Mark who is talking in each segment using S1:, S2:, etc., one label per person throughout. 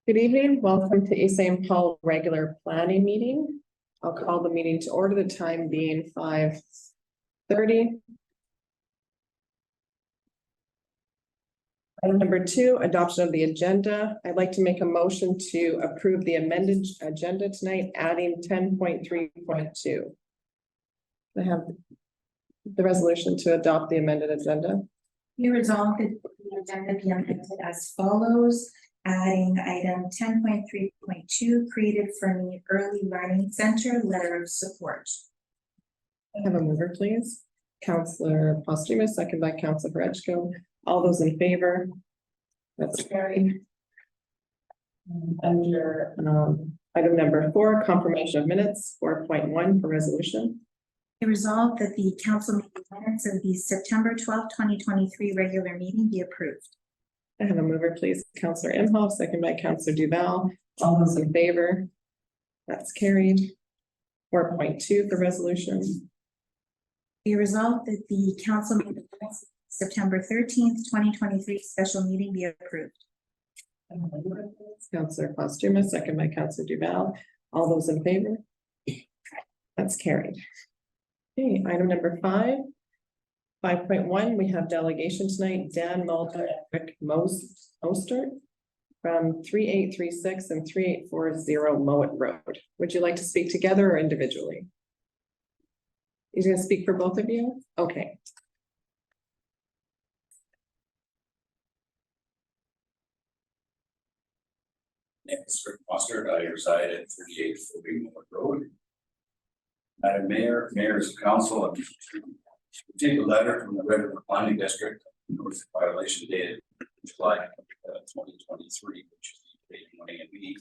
S1: Good evening. Welcome to East St. Paul regular planning meeting. I'll call the meeting to order, the time being 5:30. Item number 2, adoption of the agenda. I'd like to make a motion to approve the amended agenda tonight, adding 10.3.2. I have the resolution to adopt the amended agenda.
S2: You resolve that the agenda be amended as follows, adding item 10.3.2, created from the Early Learning Center letter of support.
S1: I have a mover, please. Councillor Posthumous, second by Councillor Berechko. All those in favor? That's carried. Under item number 4, confirmation of minutes, 4.1 for resolution.
S2: You resolve that the council meeting minutes of the September 12th, 2023 regular meeting be approved.
S1: I have a mover, please. Councillor Imhoff, second by Councillor Duval. All those in favor? That's carried. 4.2 for resolution.
S2: You resolve that the council meeting minutes of September 13th, 2023 special meeting be approved.
S1: Councillor Posthumous, second by Councillor Duval. All those in favor? That's carried. Okay, item number 5. 5.1, we have delegation tonight. Dan Mulder and Rick Moster from 3836 and 3840 Mowat Road. Would you like to speak together or individually? He's going to speak for both of you? Okay.
S3: My name is Rick Mustard. I reside at 3840 Mowat Road. Madam Mayor, Mayors of Council, I've received a letter from the Red River Planning District, notice of violation dated July 2023, which is the date of the meeting,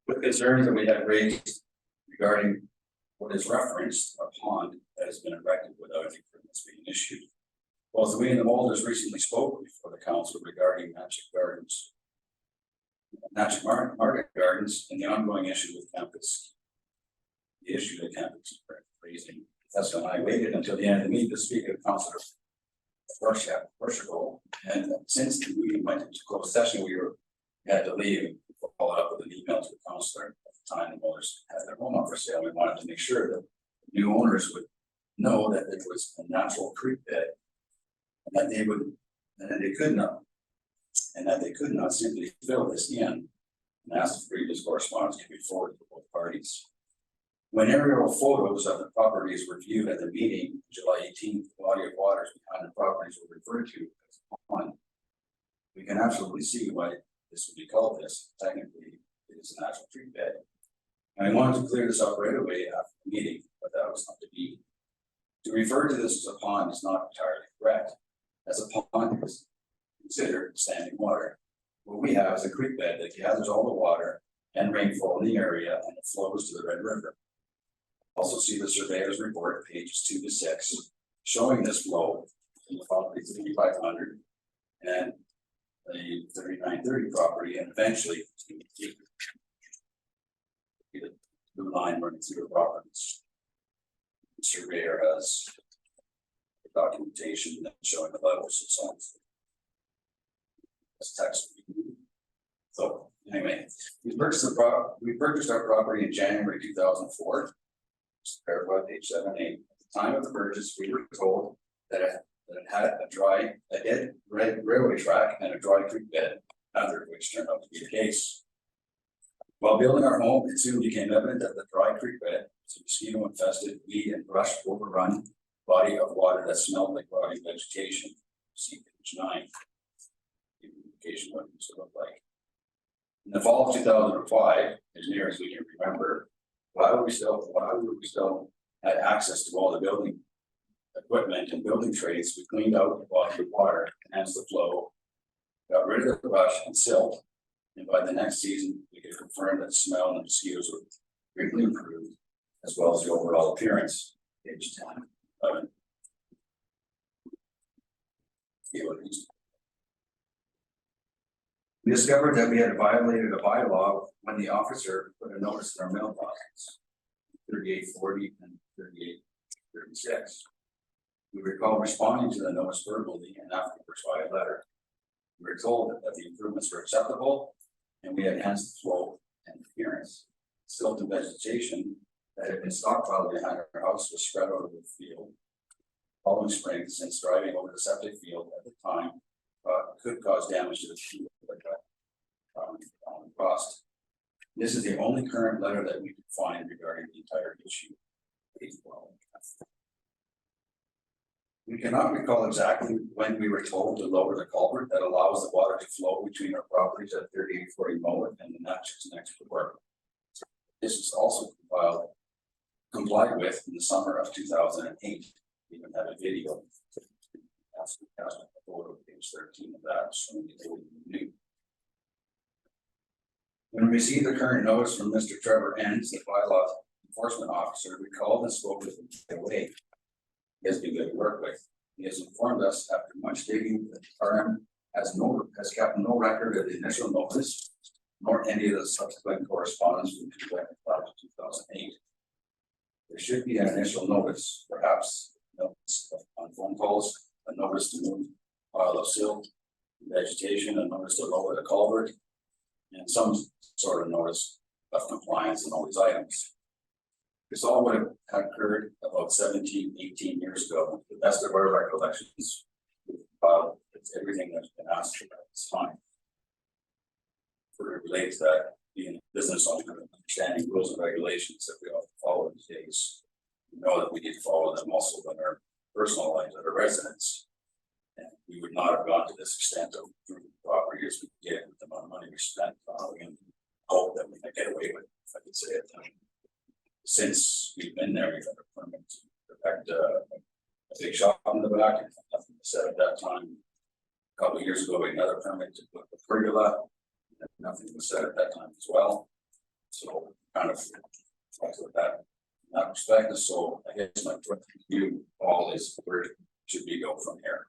S3: with concerns that we have raised regarding what is referenced a pond that has been erected without any permits being issued. Both we and the Mulders recently spoke before the council regarding Magic Market Gardens, and the ongoing issue with campus. The issue that campus is raising. That's when I waited until the end of the meeting to speak with Councillor Portugal, and since the meeting went into closed session, we had to leave and follow up with an email to the councillor at the time. The owners had their home up for sale. We wanted to make sure that the new owners would know that it was a natural creek bed, and that they would, and that they could not simply fill this in and ask the previous correspondence to be forwarded to both parties. When aerial photos of the properties were viewed at the meeting, July 18th, the body of waters behind the properties were referred to as a pond. We can absolutely see why this would be called this. Technically, it is a natural creek bed. And I wanted to clear this up right away after the meeting, but that was not to be. To refer to this as a pond is not entirely correct, as a pond is considered standing water. What we have is a creek bed that gathers all the water and rainfall in the area, and it flows to the Red River. Also see the surveyor's report, pages 2 to 6, showing this flow in the property 3500 and the 3930 property, and eventually the blue line running through the properties. The surveyor has documentation showing the levels and so on. That's text. So anyway, we purchased our property in January 2004. Paragraph page 7-8. At the time of the purchase, we were told that it had a dead railway track and a dry creek bed, neither of which turned out to be the case. While building our home, it soon became evident that the dry creek bed was a mosquito-infested, weed and brush overrun body of water that smelled like rotting vegetation. See page 9. Indication what it used to look like. In the fall of 2005, as near as we can remember, while we still had access to all the building equipment and building trades, we cleaned out the body of water, enhanced the flow, got rid of the brush and silt, and by the next season, we could confirm that the smell and the mosquitoes were greatly improved, as well as the overall appearance. Page 10. 11. We discovered that we had violated a bylaw when the officer put a notice in our mailboxes, 3840 and 3836. We recall responding to the notice verbally and afterwards by a letter. We were told that the improvements were acceptable And we enhanced the flow and appearance. Silt and vegetation that had been stockpiled behind our house was spread over the field. Following spring, since driving over the septic field at the time, could cause damage to the field like cost. This is the only current letter that we can find regarding the entire issue. We cannot recall exactly when we were told to lower the culvert that allows the water to flow between our properties at 3840 Mowat and the Natchez next door. This was also complied with in the summer of 2008. We even have a video. That's a photo, page 13 of that, showing the old and new. When we received the current notice from Mr. Trevor Enns, the bylaw enforcement officer, we called and spoke with him right away. He has been good to work with. He has informed us after much digging that the RM has kept no record of the initial notice, nor any of the subsequent correspondence from 2008. There should be an initial notice, perhaps notice on phone calls, a notice to move pile of silt, vegetation, a notice to lower the culvert, and some sort of notice of compliance and all these items. This all would have occurred about 17, 18 years ago. The best of our recollections, it's everything that's been asked for at this time. For related to that, being a business owner, understanding rules and regulations that we all follow these days. We know that we need to follow them also in our personal lives as a residents. And we would not have gone to this extent of property as we did with the amount of money we spent. And hope that we can get away with, if I could say it. Since we've been there, we've had a permit to protect a big shop in the back, and nothing was said at that time. A couple of years ago, we had another permit to put the pergola, and nothing was said at that time as well. So kind of talked about that in that perspective. So I guess my view all is where should we go from here?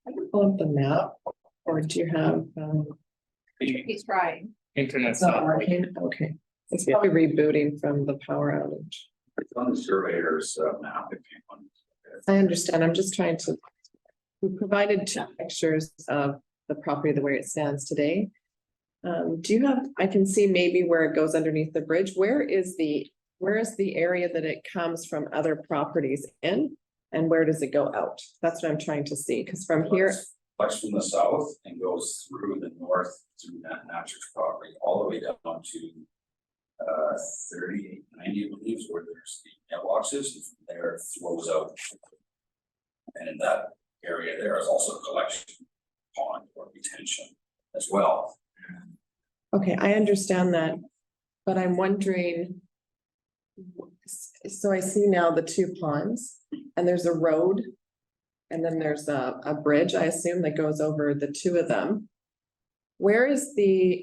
S1: I can pull up the map, or do you have?
S4: He's trying.
S1: It's
S5: Internet's
S1: not
S5: not working.
S1: working. Okay, it's probably rebooting from the power outage.
S3: It's on the surveyor's map. If you want.
S1: I understand. I'm just trying to. We provided two pictures of the property the way it stands today. Do you have? I can see maybe where it goes underneath the bridge. Where is the area that it comes from other properties in, and where does it go out? That's what I'm trying to see. Because from here.
S3: Flex from the south and goes through the north through that Natchez property all the way down to 3890, I believe, where there's the mailboxes, and from there it flows out. And in that area there is also a collection pond or retention as well.
S1: Okay, I understand that, but I'm wondering. So I see now the two ponds, and there's a road. And then there's a bridge, I assume, that goes over the two of them. Where is the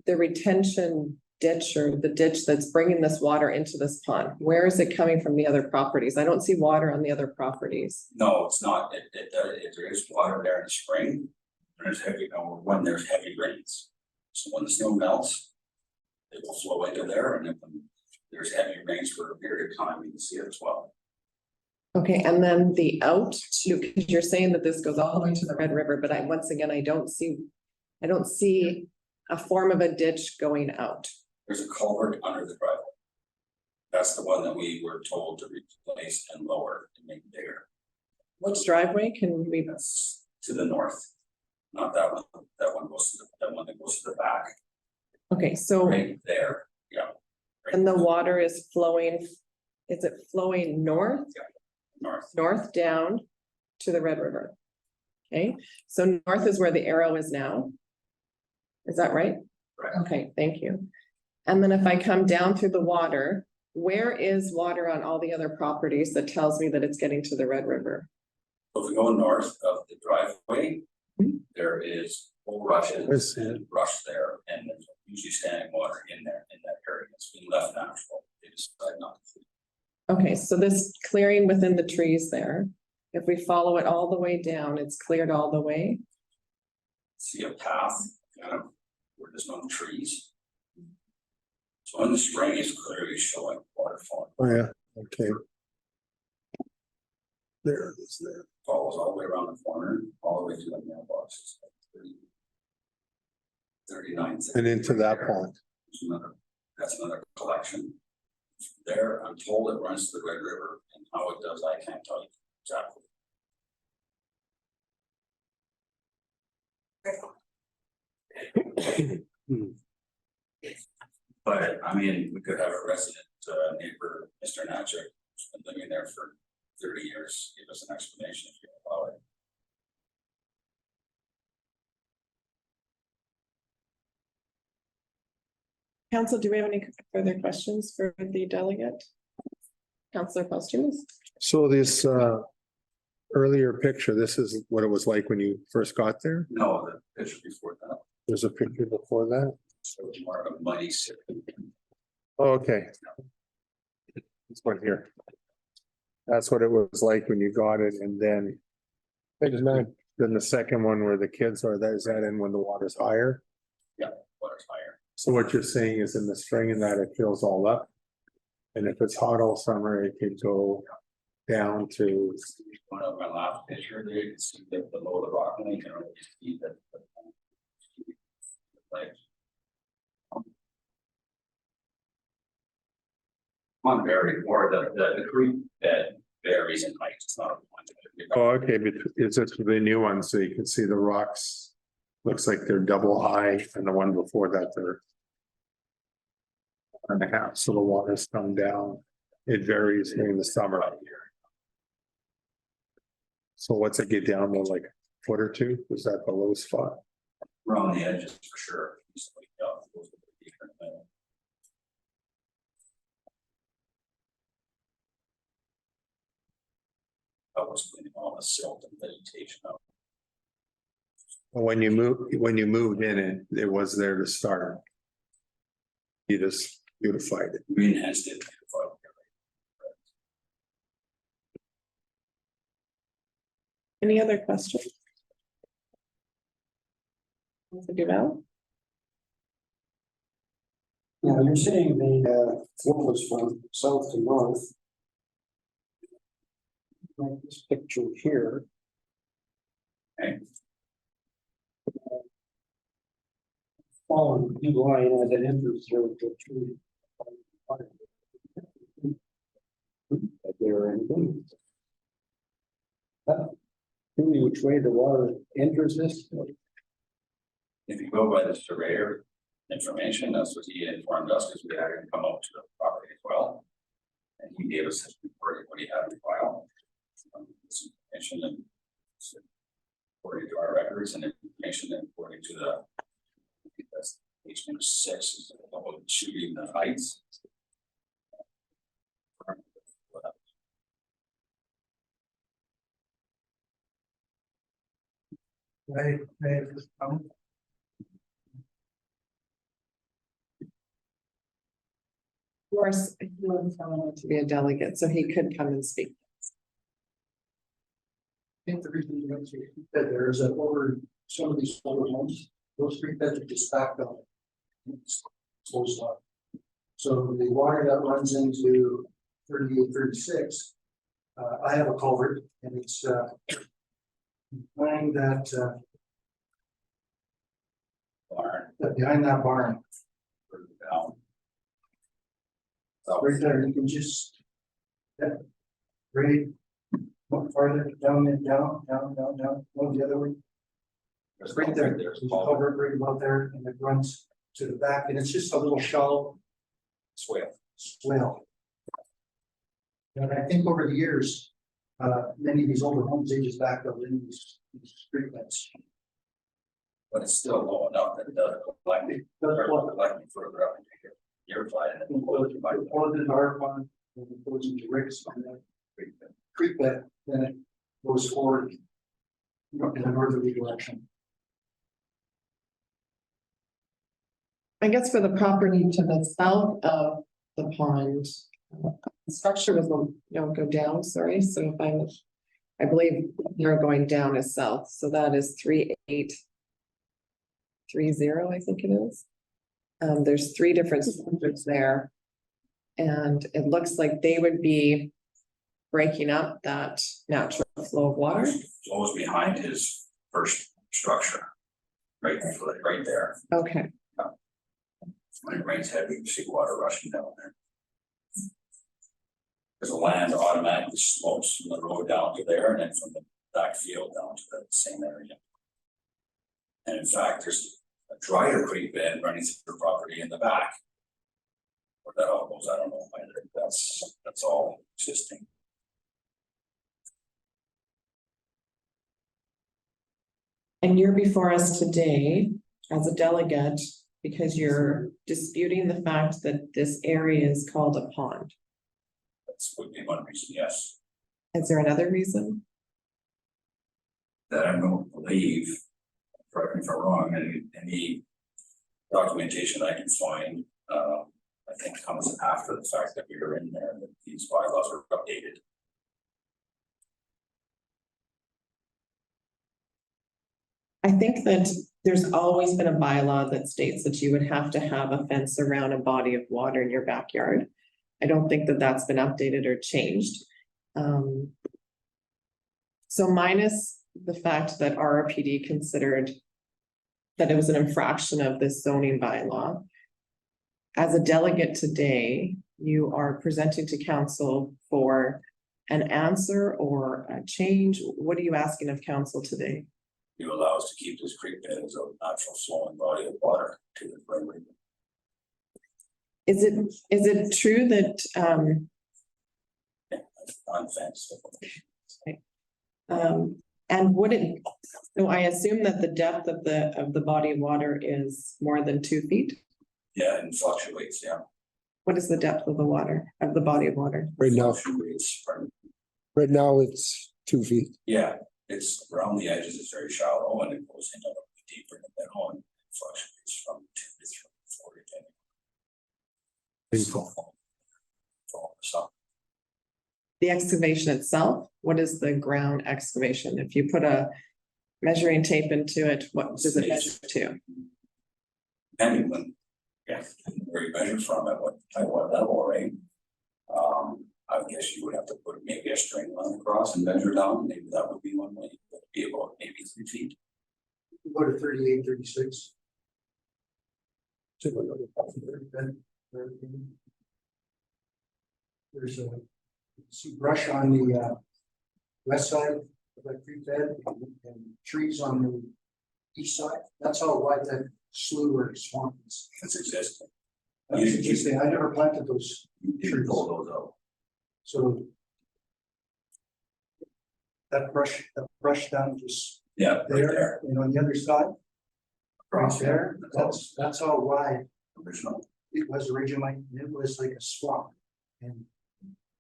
S1: retention ditch, or the ditch that's bringing this water into this pond? Where is it coming from the other properties? I don't see water on the other properties.
S3: No, it's not. There is water there in the spring. There's when there's heavy rains. So when the snow melts, it will flow into there, and if there's heavy rains for a period of time, you can see it as well.
S1: Okay, and then the out, because you're saying that this goes all the way to the Red River, but once again, I don't see a form of a ditch going out.
S3: There's a culvert under the driveway. That's the one that we were told to replace and lower to make it bigger.
S1: Which driveway can we?
S3: That's to the north, not that one. That one goes to that one that goes to the back.
S1: Okay, so.
S3: Right there, yeah. Right
S1: And the water is flowing, is it flowing north?
S3: north.
S1: North down to the Red River. Okay, so north is where the arrow is now. Is that right?
S3: Right.
S1: Okay, thank you. And then if I come down through the water, where is water on all the other properties that tells me that it's getting to the Red River?
S3: So if we go north of the driveway, there is full rushes and brush there, and there's usually standing water in there in that area. It's been left natural. They decide not to.
S1: Okay, so this clearing within the trees there, if we follow it all the way down, it's cleared all the way.
S3: See a path, kind of where there's no trees. So in the spring, it's clearly showing waterfall.
S6: Oh, yeah, okay. There it is there.
S3: follows all the way around the corner, all the way to the mailbox. 39.
S5: And into that pond.
S3: That's another collection. There, I'm told it runs to the Red River, and how it does, I can't tell you exactly. But I mean, we could have a resident neighbor, Mr. Natcher, who's been living there for 30 years, give us an explanation if you allow it.
S1: Council, do we have any further questions for the delegate? Councillor Posthumous?
S5: So this earlier picture, this is what it was like when you first got there?
S3: No, the picture before that,
S5: There's a picture before that?
S3: so it's more of a muddy city.
S5: Oh, okay. This one here. That's what it was like when you got it, and then. Then the second one where the kids are, is that in when the water's higher?
S3: Water's higher.
S5: So what you're saying is in the spring and that it fills all up? And if it's hot all summer, it could go down to,
S3: One of my last picture there, you can see that below the rock, and you can already see that. Like. One very, or the creek bed varies in height, it's not a point.
S5: oh, okay, but is it the new one, so you can see the rocks? Looks like they're double high, and the one before that, they're 1.5, so the water's come down. It varies during the summer. So what's it get down to, like a foot or two? Was that the low spot?
S3: Around the edges for sure. It's like, it goes a bit deeper in the middle. I was putting all the silt and vegetation up.
S5: When you moved in, it was there to start. You just beautified it.
S3: We enhanced it.
S1: Any other questions? Councillor Duval?
S6: Yeah, you're seeing the flows from south to north. Like this picture here.
S3: Okay.
S6: Following the line as it enters through the tree. There and really which way the water enters this.
S3: If you go by the surveyor information, that's what he informed us, because we had him come out to the property as well. And he gave us his report, what he had in file. This information and according to our records and information and according to the. I think that's page number 6 is about shooting the heights.
S6: Right.
S1: Of course, he was someone to be a delegate, so he could come and speak.
S6: I think the reason you don't see that there is a over some of these older homes, those three beds are just backed up. It's closed off. So the water that runs into 38, 36, I have a culvert and it's behind that
S3: Barn
S6: behind that barn.
S3: further down. So
S6: Right there, you can just. Yeah. Grade. Look farther down and down, go the other way.
S3: there's
S6: Right there,
S3: there's
S6: there's a
S3: culvert
S6: culvert right about there and it runs to the back and it's just a little shallow
S3: swale.
S6: swale. And I think over the years, many of these older homes, they just backed up in these street lights.
S3: But it's still low enough that it doesn't collect me. Collect me further up into here. You're flying it.
S6: It goes into our pond, and it goes into Rick's, and then creek bed, then it goes forward. In a northerly direction.
S1: I guess for the property to the south of the pond, the structure was, don't go down, sorry, so if I believe they're going down is south, so that is 3830, I think it is. There's 3 different structures there. And it looks like they would be breaking up that natural the flow of water?
S3: Flows behind his first structure. Right there.
S1: Okay,
S3: When it rains heavy, you see water rushing down there. Because the land automatically slopes from the road down to there and then from the back field down to the same area. And in fact, there's a drier creek bed running through the property in the back. Where that all goes, I don't know, either. That's all existing.
S1: and you're before us today as a delegate because you're disputing the fact that this area is called a pond.
S3: That's would be one reason, yes.
S1: Is there another reason?
S3: That I don't believe, correct me if I'm wrong, any documentation I can find, I think comes after the fact that we were in there, that these bylaws were updated.
S1: I think that there's always been a bylaw that states that you would have to have a fence around a body of water in your backyard. I don't think that that's been updated or changed. So minus the fact that RRPD considered that it was an infraction of this zoning bylaw. As a delegate today, you are presenting to council for an answer or a change. What are you asking of council today?
S3: You allow us to keep this creek bed as a natural flowing body of water to the river.
S1: Is it true that
S3: On fence.
S1: and would it, so I assume that the depth of the body of water is more than 2 feet?
S3: Yeah, and fluctuates, yeah.
S1: What is the depth of the water, of the body of water?
S7: Right now,
S3: Fluctuates, pardon.
S7: right now it's 2 feet.
S3: Yeah, it's around the edges, it's very shallow and it goes into a little bit deeper in the middle and fluctuates from 2 to 3, 4 to 10. So,
S1: The excavation itself, what is the ground excavation? If you put a measuring tape into it, what does it measure to?
S3: depending on, yeah, where you measure from at what level, right? I guess you would have to put maybe a string line across and measure down, maybe that would be one way, but it'd be about maybe 3 feet.
S6: Go to 38, 36. There's a, see brush on the west side of that creek bed and trees on the east side. That's how wide that slough or swamp is.
S3: That's existing.
S6: That's interesting. I never planted those
S3: You should pull those out.
S6: So that brush down just
S3: Yeah, right
S6: there,
S3: there.
S6: and on the other side, right
S3: Across
S6: there,
S3: That's
S6: that's how wide
S3: original.
S6: it was originally. It was like a swamp. And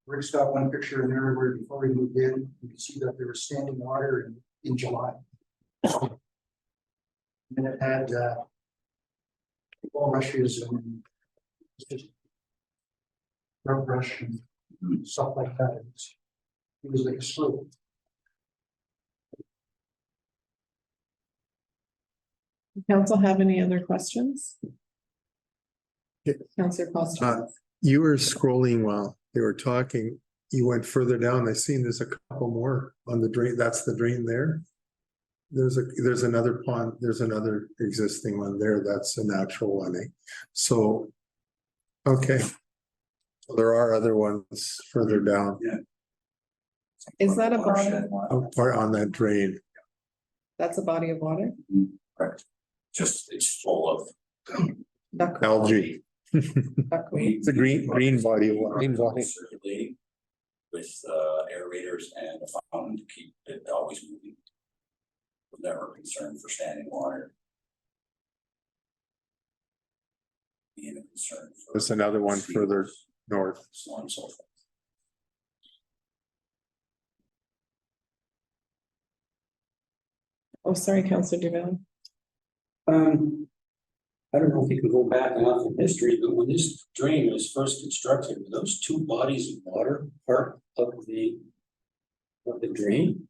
S6: Rick's got one picture in there where before we moved in, you can see that there was standing water in July. And it had rushes and just rub brush and stuff like that. It was like a slope.
S1: Council have any other questions?
S5: Yeah.
S1: Councilor Costa.
S5: You were scrolling while they were talking. You went further down. I seen there's a couple more on the drain. That's the drain there. There's another pond. There's another existing one there. That's a natural one. So, okay. So there are other ones further down.
S3: Yeah.
S1: Is that a body?
S5: Part on that drain.
S1: That's a body of water?
S3: Correct. Just, it's full of
S1: Duck-
S5: Algae.
S1: duckweed.
S5: It's a green body of water.
S7: Green body.
S3: circulating with aerators and a fountain to keep it always moving. Was never concerned for standing water. Being a concern for.
S5: There's another one further north.
S3: So on and so forth.
S1: Oh, sorry, Councilor Duval.
S8: I don't know if you can go back enough in history, but when this drain was first constructed, were those two bodies of water part of the drain?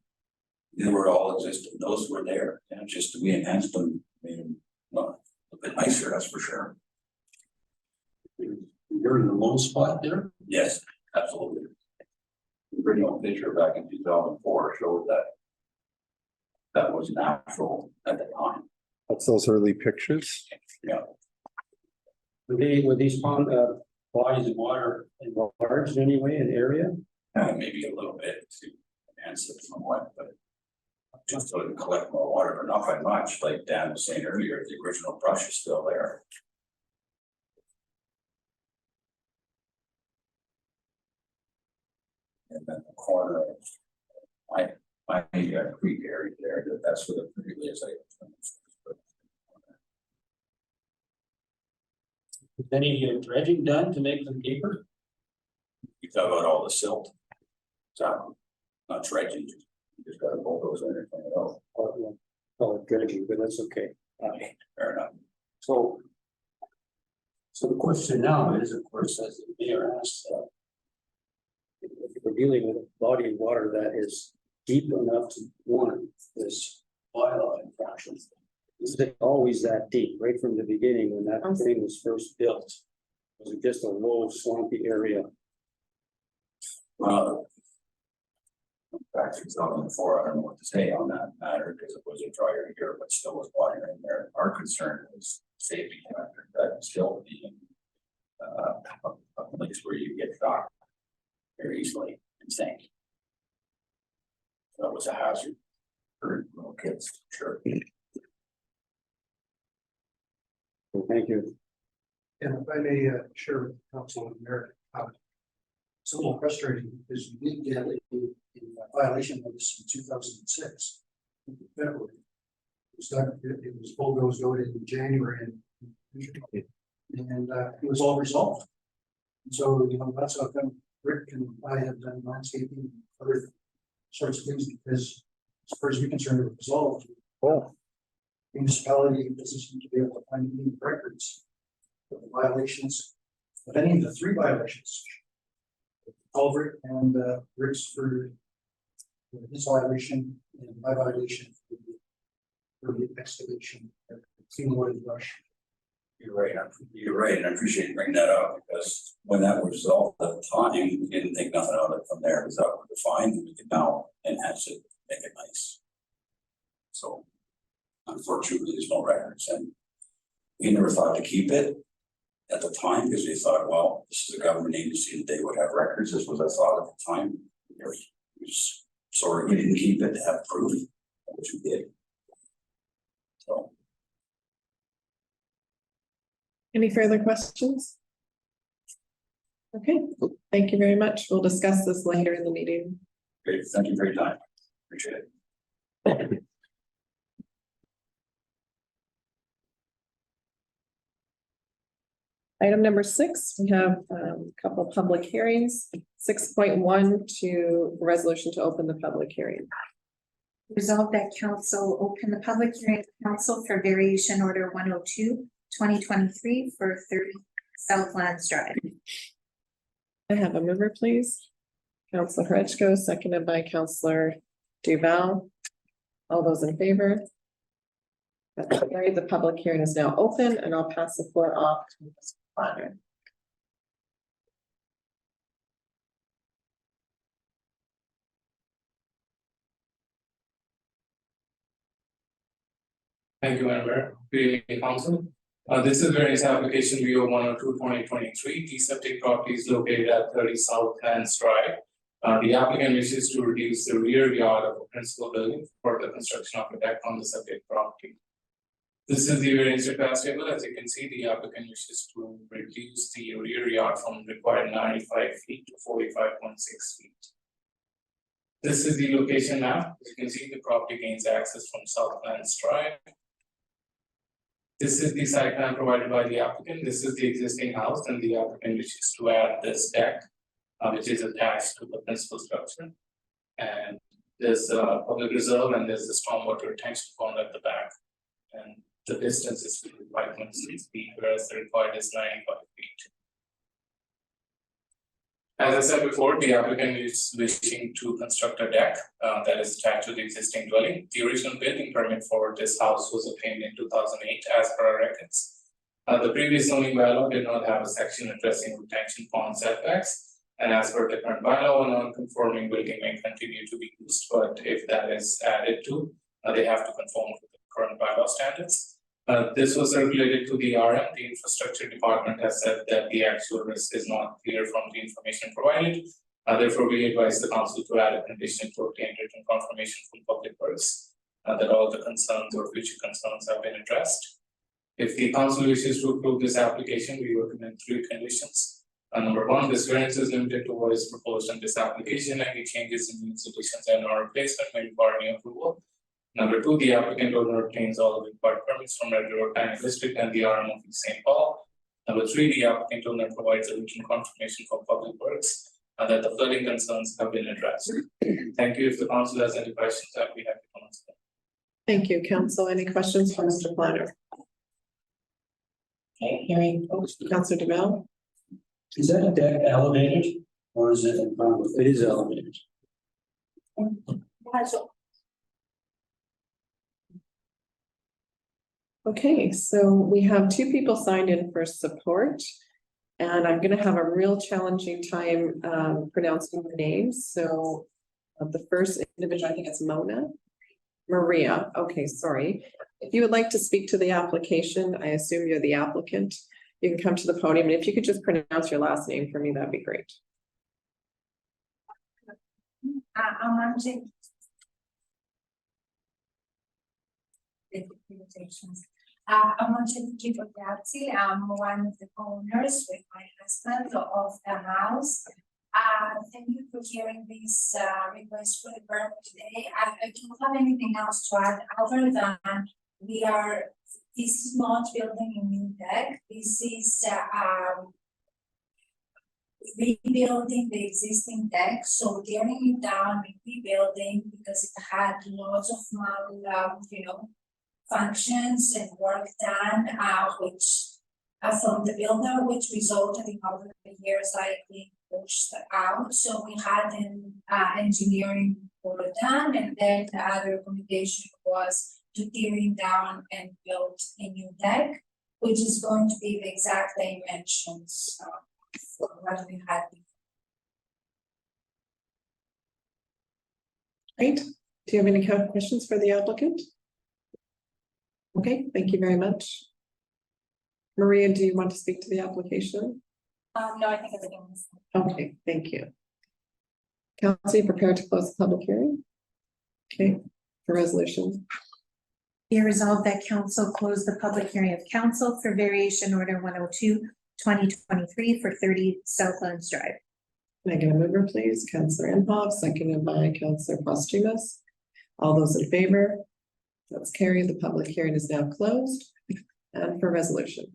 S3: They were all existing, those were there, and just we enhanced them, made them a bit nicer, that's for sure.
S8: You're in the low spot there?
S3: Yes, absolutely. The original picture back in 2004 showed that that was natural at the time.
S5: That's those early pictures.
S3: Yeah,
S8: Were these pond, bodies of water enlarged in any way in area?
S3: maybe a little bit to enhance it somewhat, but just so to collect more water, but not by much. Like Dan was saying earlier, the original brush is still there. And then the corner of my creek area there, that's where the pretty is.
S8: Was any dredging done to make them deeper?
S3: You talk about all the silt. So, not dredging, you just gotta bulldoze in and clean it out.
S8: Oh, dredging, but that's okay.
S3: Fair enough.
S8: So the question now is, of course, as the mayor asked, if we're dealing with a body of water that is deep enough to warrant this bylaw infraction, is it always that deep, right from the beginning when that thing was first built? Was it just a low swampy area?
S3: Back to 2004, I don't know what to say on that matter because it was a drier year, but still was water in there. Our concern was safety factor, that still being a place where you get shocked very easily and sank. That was a hazard for little kids, sure.
S8: Well, thank you.
S6: And if I may share with the council of America, it's a little frustrating because we did get a violation notice in 2006, in February. It was bulldozed out in January and it was all resolved. And so, you know, that's how come Rick and I have done landscaping and other sorts of things because as far as we're concerned, it was resolved.
S5: Oh,
S6: Municipality doesn't to be able to find any records of the violations of any of the 3 violations. Culvert and Rick's for his violation and my violation for the excavation, clean water brush.
S3: You're right, and I appreciate you bringing that up because when that was resolved at the time, we didn't think nothing of it from there. It was up defined, and we could now enhance it, make it nice. So unfortunately, there's no records, and we never thought to keep it at the time because we thought, well, this is a government agency that they would have records. This was a thought at the time. We just sorry we didn't keep it to have proof, which we did. So.
S1: Any further questions? Okay, thank you very much. We'll discuss this later in the meeting.
S3: Great, thank you for your time. Appreciate it.
S1: Item number 6, we have a couple of public hearings. 6.1 to resolution to open the public hearing.
S2: Resolved that council open the public hearing of council for variation order 102/2023 for 30 Southlands Drive.
S1: I have a mover, please. Councilor Horechko, seconded by Councilor Duval. All those in favor? That's carried. The public hearing is now open, and I'll pass the floor off to Mr. Planner.
S9: Thank you, Madam Mayor. Good evening, Council. This is variance application VO 102/2023. The septic property is located at 30 Southlands Drive. The applicant wishes to reduce the rear yard of a principal building for the construction of a deck on the subject property. This is the variance request table. As you can see, the applicant wishes to reduce the rear yard from required 95 feet to 45.6 feet. This is the location map. As you can see, the property gains access from Southlands Drive. This is the site plan provided by the applicant. This is the existing house, and the applicant wishes to add this deck, which is attached to the principal structure. And there's a public reserve, and there's a stormwater retention pond at the back. And the distance is 5.6 feet, whereas the required is 95 feet. As I said before, the applicant is wishing to construct a deck that is attached to the existing dwelling. The original building permit for this house was obtained in 2008 as per our records. The previous zoning bylaw did not have a section addressing retention pond setbacks. And as per the current bylaw, a non-conforming building may continue to be used, but if that is added to, they have to conform to the current bylaw standards. This was circulated to the RM. The infrastructure department has said that the actual risk is not clear from the information provided. Therefore, we advise the council to add a condition to obtain written confirmation from Public Works that all the concerns or future concerns have been addressed. If the council wishes to approve this application, we recommend 3 conditions. Number 1, this variance is limited to what is proposed in this application. Any changes in use, additions, and or replacement may require new approval. Number 2, the applicant owner obtains all the required permits from Red River Planning District and the RM of St. Paul. Number 3, the applicant owner provides a written confirmation from Public Works that the flooding concerns have been addressed. Thank you. If the council has any questions, I'd be happy to answer them.
S1: Thank you, council. Any questions for Mr. Planner? Okay, hearing, Councilor Duval.
S8: Is that deck elevated or is it in front of? It is elevated.
S1: Okay, so we have 2 people signed in for support. And I'm gonna have a real challenging time pronouncing the names, so the first individual, I think it's Maria, okay, sorry. If you would like to speak to the application, I assume you're the applicant, you can come to the podium, and if you could just pronounce your last name for me, that'd be great.
S10: I'm Angelique Ragazzi. I'm one of the owners with my husband of the house. Thank you for hearing this request for the permit today. I don't have anything else to add other than this is not building a new deck. This is rebuilding the existing deck, so tearing it down, rebuilding because it had lots of functions and work done, which from the builder, which resulted in over the years being pushed out. So we had an engineering report done, and then the other recommendation was to tearing down and build a new deck, which is going to be the exact dimensions for what we had before.
S1: Great. Do you have any questions for the applicant? Okay, thank you very much. Maria, do you want to speak to the application?
S10: No, I think everything is.
S1: Okay, thank you. Council, you prepared to close the public hearing? Okay, for resolution.
S2: Be resolved that council close the public hearing of council for variation order 102/2023 for 30 Southlands Drive.
S1: Can I get a mover, please? Councillor Imhoff, seconded by Councillor Postumus. All those in favor? That's carried. The public hearing is now closed. And for resolution.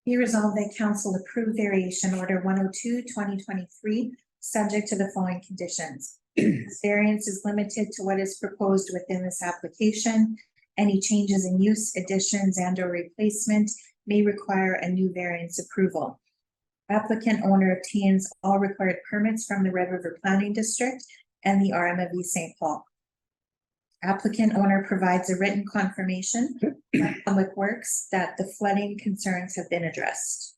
S2: Be resolved that council approve variation order 102/2023, subject to the following conditions. This variance is limited to what is proposed within this application. Any changes in use, additions, and or replacement may require a new variance approval. Applicant owner obtains all required permits from the Red River Planning District and the RM of St. Paul. Applicant owner provides a written confirmation by Public Works that the flooding concerns have been addressed.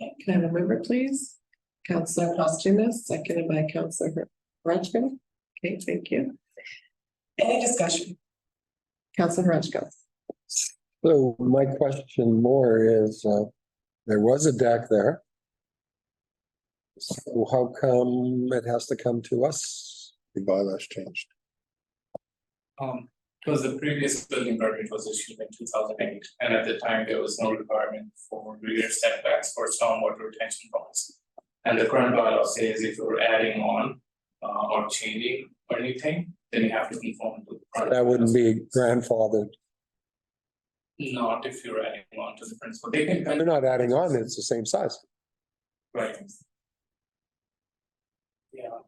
S1: Okay, can I have a mover, please? Councillor Postumus, seconded by Councillor Horachko. Okay, thank you. Any discussion? Councillor Horachko.
S7: So my question more is, there was a deck there. So how come it has to come to us? The bylaws changed.
S9: Because the previous building permit was issued in 2008, and at the time there was no requirement for rear setbacks for stormwater retention ponds. And the current bylaw says if you're adding on or changing or anything, then you have to conform to.
S7: That wouldn't be grandfathered.
S9: Not if you're adding on to the principal. They can.
S7: They're not adding on, it's the same size.
S9: Right. Yeah.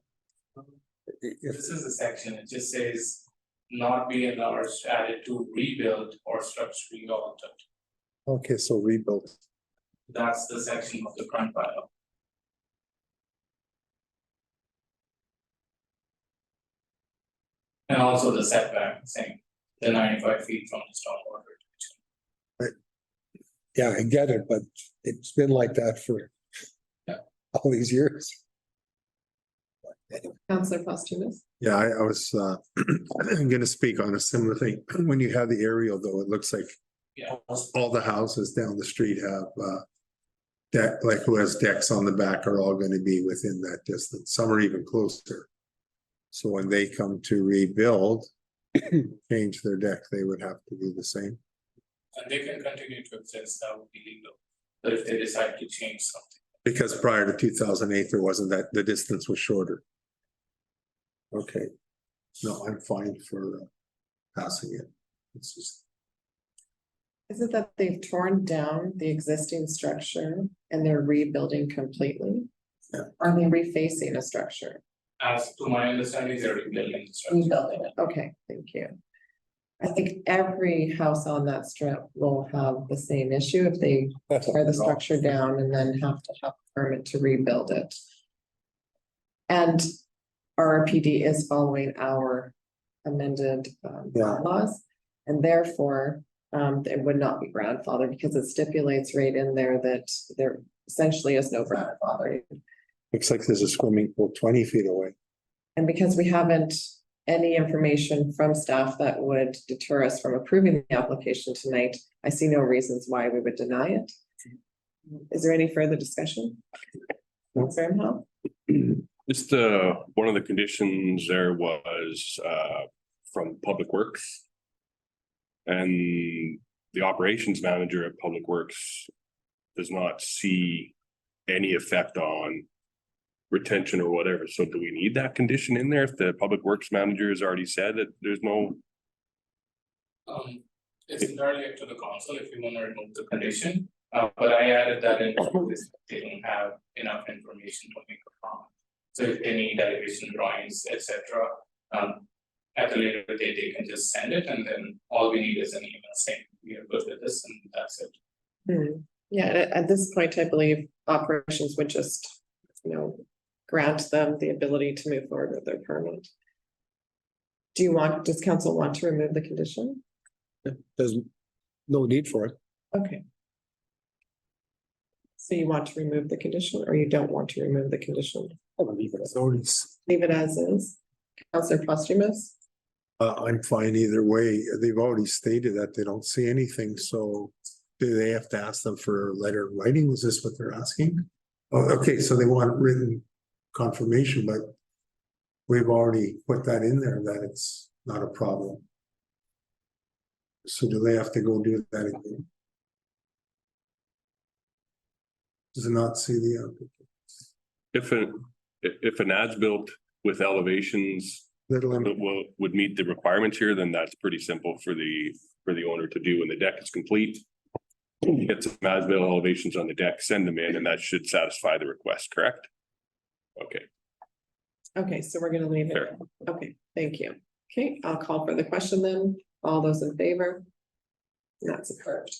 S9: This is a section, it just says not be enlarged, added to, rebuild or structurally altered.
S7: Okay, so rebuild.
S9: That's the section of the current bylaw. And also the setback, same, the 95 feet from the stormwater.
S7: Yeah, I get it, but it's been like that for all these years.
S1: Counselor Posthumous.
S5: Yeah, I was gonna speak on a similar thing. When you have the aerial though, it looks like
S9: Yeah.
S5: all the houses down the street have deck, like who has decks on the back are all gonna be within that distance. Some are even closer. So when they come to rebuild, change their deck, they would have to do the same.
S9: And they can continue to exist, that would be legal. But if they decide to change something.
S5: Because prior to 2008, there wasn't that, the distance was shorter. Okay, no, I'm fine for passing it. It's just,
S1: Is it that they've torn down the existing structure and they're rebuilding completely?
S5: Yeah.
S1: Are they refacing a structure?
S9: As to my understanding, they're rebuilding the structure.
S1: Rebuilding it, okay, thank you. I think every house on that strip will have the same issue if they tear the structure down and then have to have a permit to rebuild it. And RRPD is following our amended
S5: Yeah.
S1: laws, and therefore it would not be grandfathered because it stipulates right in there that there essentially is no grandfathering.
S5: looks like there's a swimming pool 20 feet away.
S1: And because we haven't any information from staff that would deter us from approving the application tonight, I see no reasons why we would deny it. Is there any further discussion? Councilor Imhoff?
S11: Just one of the conditions there was from Public Works. And the operations manager at Public Works does not see any effect on retention or whatever. So do we need that condition in there if the Public Works manager has already said that there's no?
S9: It's entirely up to the council if you want to remove the condition, but I added that in because they don't have enough information to make a comment. So if they need elevation drawings, etc., at a later date, they can just send it, and then all we need is an email saying we are good with this, and that's it.
S1: Yeah, at this point, I believe operations would just, grant them the ability to move forward with their permit. Does council want to remove the condition?
S7: There's no need for it.
S1: Okay. So you want to remove the condition, or you don't want to remove the condition?
S7: I'm gonna leave it as is.
S1: Leave it as is. Councilor Posthumous?
S5: I'm fine either way. They've already stated that they don't see anything, so do they have to ask them for a letter of writing? Is this what they're asking? Oh, okay, so they want written confirmation, but we've already put that in there that it's not a problem. So do they have to go do that again? Does it not see the applicant?
S11: If an as-built with elevations would meet the requirements here, then that's pretty simple for the owner to do when the deck is complete. Get some as-built elevations on the deck, send them in, and that should satisfy the request, correct? Okay.
S1: Okay, so we're gonna leave it.
S11: Fair.
S1: Okay, thank you. Okay, I'll call for the question then. All those in favor? That's approved.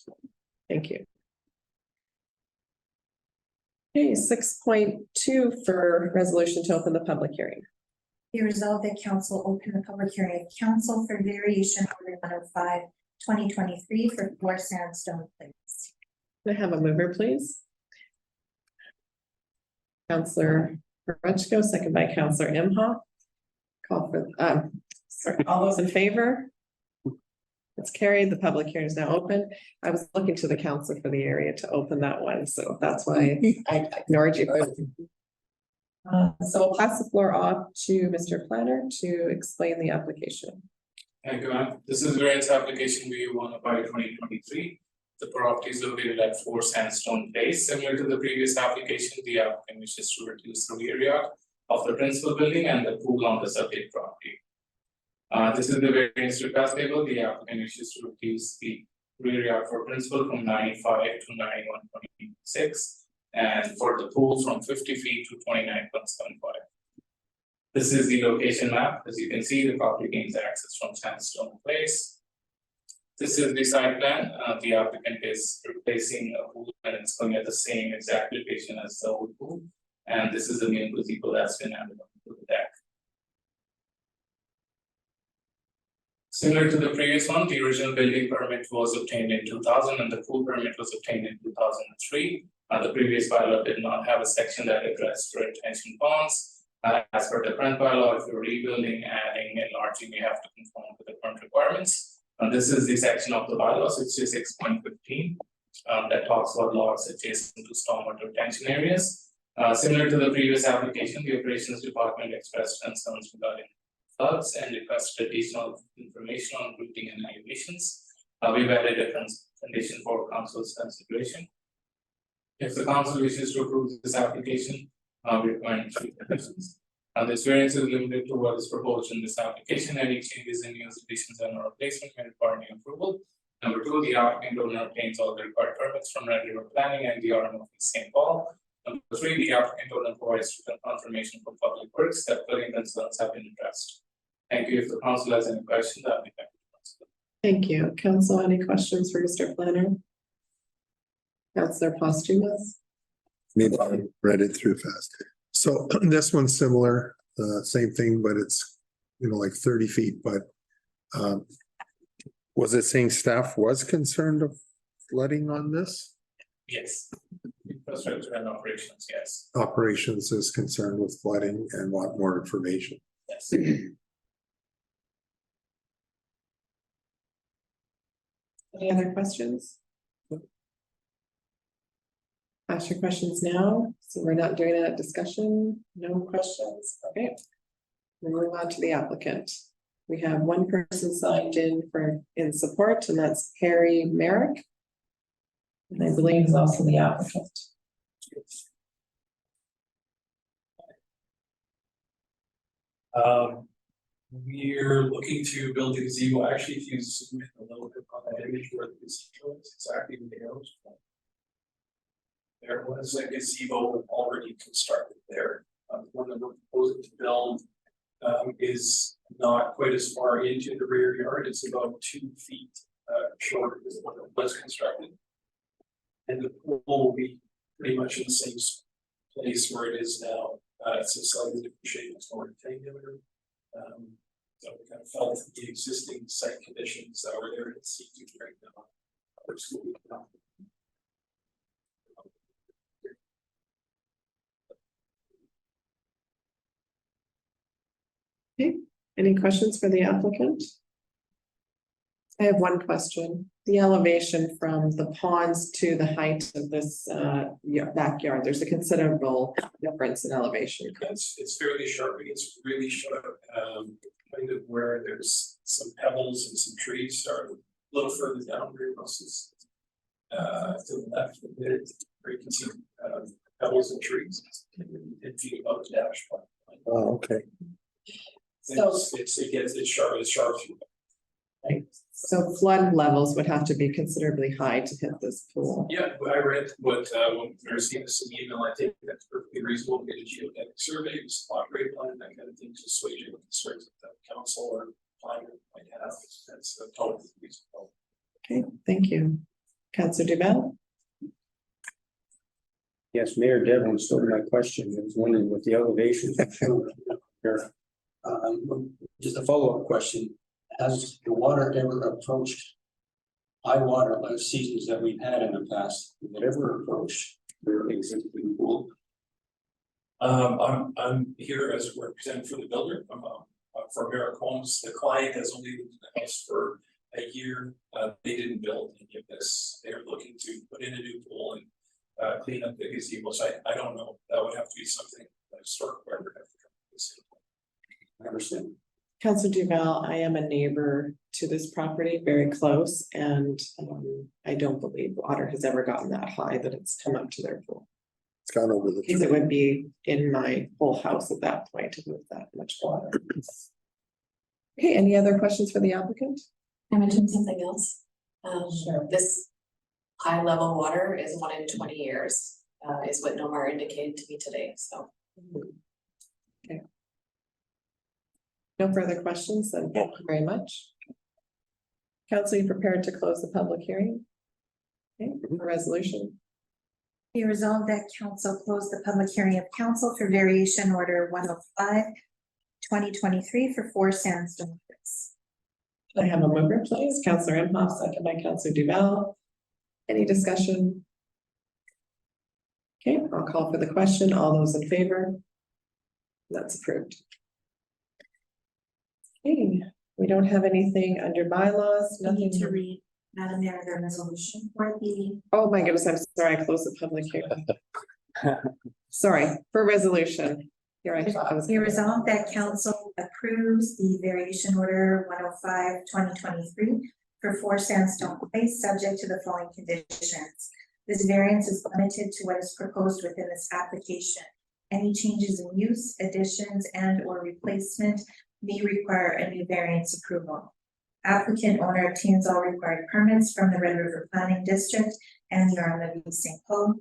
S1: Thank you. Okay, 6.2 for resolution to open the public hearing.
S2: Be resolved that council open the public hearing of council for variation order 105, 2023 for 4 Sandstone Place.
S1: Can I have a mover, please? Councilor Frenchco, second by Councilor Imhoff. Call for, sorry, all those in favor? It's carried. The public hearing is now open. I was looking to the council for the area to open that one, so that's why I ignored you. So I'll pass the floor off to Mr. Planner to explain the application.
S9: Thank you, ma'am. This is variance application VU 105 2023. The property is located at 4 Sandstone Place. Similar to the previous application, the applicant wishes to reduce the rear yard of the principal building and the pool on the subject property. This is the variance request table. The applicant wishes to reduce the rear yard for principal from 95 to 91.6, and for the pool from 50 feet to 29.75. This is the location map. As you can see, the property gains access from Sandstone Place. This is the site plan. The applicant is replacing a pool and it's going at the same exact location as the old pool. And this is the new gazebo that's been added onto the deck. Similar to the previous one, the original building permit was obtained in 2000 and the pool permit was obtained in 2003. The previous bylaw did not have a section that addressed retention ponds. As per the current bylaw, if you're rebuilding, adding, enlarging, you have to conform to the current requirements. This is the section of the bylaw, 66.15, that talks about lots adjacent to stormwater retention areas. Similar to the previous application, the operations department expressed concerns regarding floods and requested additional information on routing and elevations. We've added a condition for council's consideration. If the council wishes to approve this application, we recommend 3 conditions. This variance is limited to what is proposed in this application. Any changes in use, additions, and or replacement may require new approval. Number 2, the applicant owner obtains all the required permits from Red River Planning and the RM of St. Paul. Number 3, the applicant owner provides written confirmation from Public Works that building concerns have been addressed. Thank you. If the council has any questions, I'll be happy to answer.
S1: Thank you. Council, any questions for Mr. Planner? Councillor Posthumous?
S5: Maybe I read it through fast. So this one's similar, same thing, but it's, like 30 feet, but was it saying staff was concerned of flooding on this?
S9: Yes. Infrastructure and operations, yes.
S5: Operations is concerned with flooding and want more information.
S9: Yes.
S1: Any other questions? Ask your questions now, so we're not doing a discussion, no questions, okay. We'll move on to the applicant. We have one person signed in support, and that's Harry Merrick. And I believe is also the applicant.
S12: We're looking to build a gazebo. Actually, if you zoom in a little bit on that image where the gazebo is, exactly the arrows. There was a gazebo already constructed there. The one that we're proposing to build is not quite as far into the rear yard. It's about 2 feet shorter than the one that was constructed. And the pool will be pretty much in the same place where it is now. It's a slightly different shape. It's more rectangular. So we kind of felt the existing site conditions that were there at C2 right now.
S1: Okay, any questions for the applicant? I have one question. The elevation from the ponds to the height of this backyard, there's a considerable difference in elevation.
S12: It's fairly sharp. It's really sharp. Kind of where there's some pebbles and some trees are a little further down where is to the left of it, where you can see pebbles and trees and feet above the dash line.
S5: Oh, okay.
S1: So
S12: it's sharp through.
S1: Right. So flood levels would have to be considerably high to hit this pool.
S12: Yeah, I read what when we received this email, I think that's perfectly reasonable to get a geodetic survey, spot rate plan, that kind of thing to assuage any concerns that the council or planner might have. That's totally reasonable.
S1: Okay, thank you. Councillor Duval?
S8: Yes, Mayor Devlin stole my question. I was wondering what the elevations are showing here. Just a follow-up question. Has the water ever approached high water seasons that we've had in the past? Has it ever approached their existing pool?
S12: I'm here as a representative for the builder. I'm for Merrick Homes. The client has only lived in the house for a year. They didn't build any of this. They're looking to put in a new pool and clean up the gazebo. So I don't know. That would have to be something that historic record have to come to this.
S8: I understand.
S1: Councillor Duval, I am a neighbor to this property, very close, and I don't believe water has ever gotten that high that it's come up to their pool.
S5: It's gone over the.
S1: Because it would be in my whole house at that point with that much water. Okay, any other questions for the applicant?
S4: I mentioned something else.
S1: Sure.
S4: This high level water is 1 in 20 years, is what Nomar indicated to me today, so.
S1: Okay. No further questions, then thank you very much. Council, you prepared to close the public hearing? Okay, a resolution.
S2: Be resolved that council close the public hearing of council for variation order 105, 2023 for 4 Sandstone.
S1: I have a mover, please. Councillor Imhoff, second by Councillor Duval. Any discussion? Okay, I'll call for the question. All those in favor? That's approved. Okay, we don't have anything under bylaws,
S2: We need
S1: nothing
S2: to read, Madam Mayor, the resolution for the
S1: Oh, my goodness, I'm sorry, I closed the public hearing. Sorry, for resolution. Here I thought I was.
S2: Be resolved that council approves the variation order 105/2023 for 4 Sandstone Place, subject to the following conditions. This variance is limited to what is proposed within this application. Any changes in use, additions, and or replacement may require a new variance approval. Applicant owner obtains all required permits from the Red River Planning District and the RMLD St. Paul.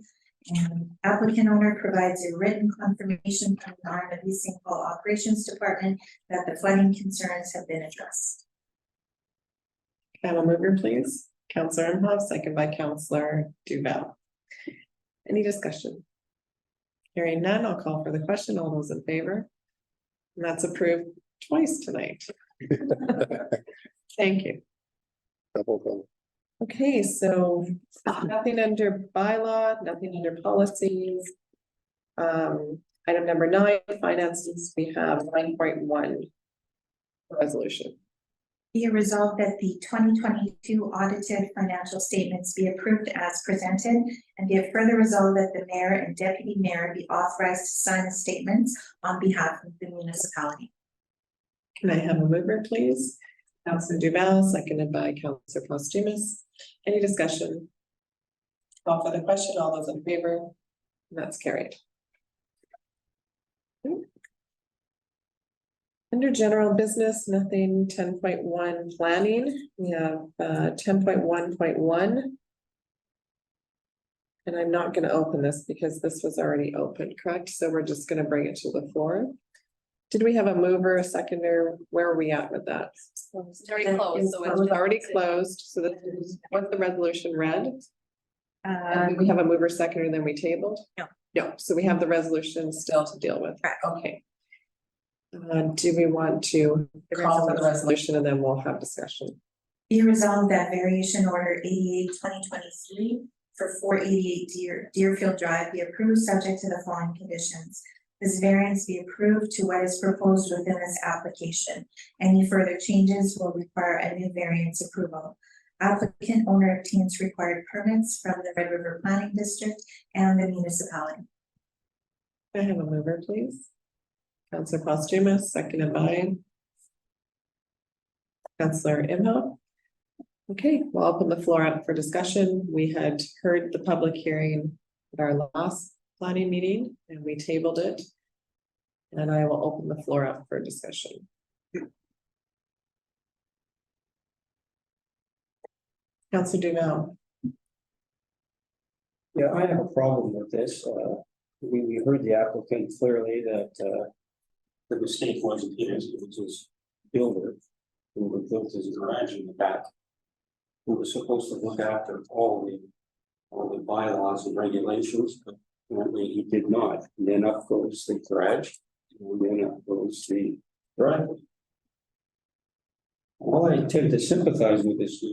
S2: And applicant owner provides a written confirmation from the RMLD St. Paul Operations Department that the flooding concerns have been addressed.
S1: Can I have a mover, please? Counselor Imhoff, second by Counselor Duval. Any discussion? Hearing none, I'll call for the question. All those in favor? And that's approved twice tonight. Thank you.
S5: Double.
S1: Okay, so nothing under bylaw, nothing under policies. Item number 9, finances, we have 9.1 resolution.
S2: Be it resolved that the 2022 audited financial statements be approved as presented, and be it further resolved that the mayor and deputy mayor be authorized to sign the statements on behalf of the municipality.
S1: Can I have a mover, please? Counselor Duval, seconded by Counselor Postumus. Any discussion? Call for the question. All those in favor? And that's carried. Under general business, nothing. 10.1 planning. We have 10.1.1. And I'm not going to open this because this was already open, correct? So we're just going to bring it to the floor. Did we have a mover, a seconder? Where are we at with that?
S4: It's already closed, so
S1: It's already closed, so that, what's the resolution read? And we have a mover, seconder, then we tabled?
S2: No.
S1: No, so we have the resolution still to deal with.
S2: Correct.
S1: Okay. Do we want to call for the resolution and then we'll have discussion?
S2: Be resolved that variation order 88/2023 for 488 Deerfield Drive be approved subject to the following conditions. This variance be approved to what is proposed within this application. Any further changes will require a new variance approval. Applicant owner obtains required permits from the Red River Planning District and the municipality.
S1: Can I have a mover, please? Counselor Postumus, seconded by Counselor Imhoff. Okay, we'll open the floor up for discussion. We had heard the public hearing at our last planning meeting and we tabled it. And I will open the floor up for discussion. Counselor Duval.
S8: Yeah, I have a problem with this. We heard the applicant clearly that the mistake wasn't his, it was his builder who had built his garage in the back, who was supposed to look after all the bylaws and regulations, but apparently he did not. And then up goes the garage, and then up goes the driveway. All I tend to sympathize with this,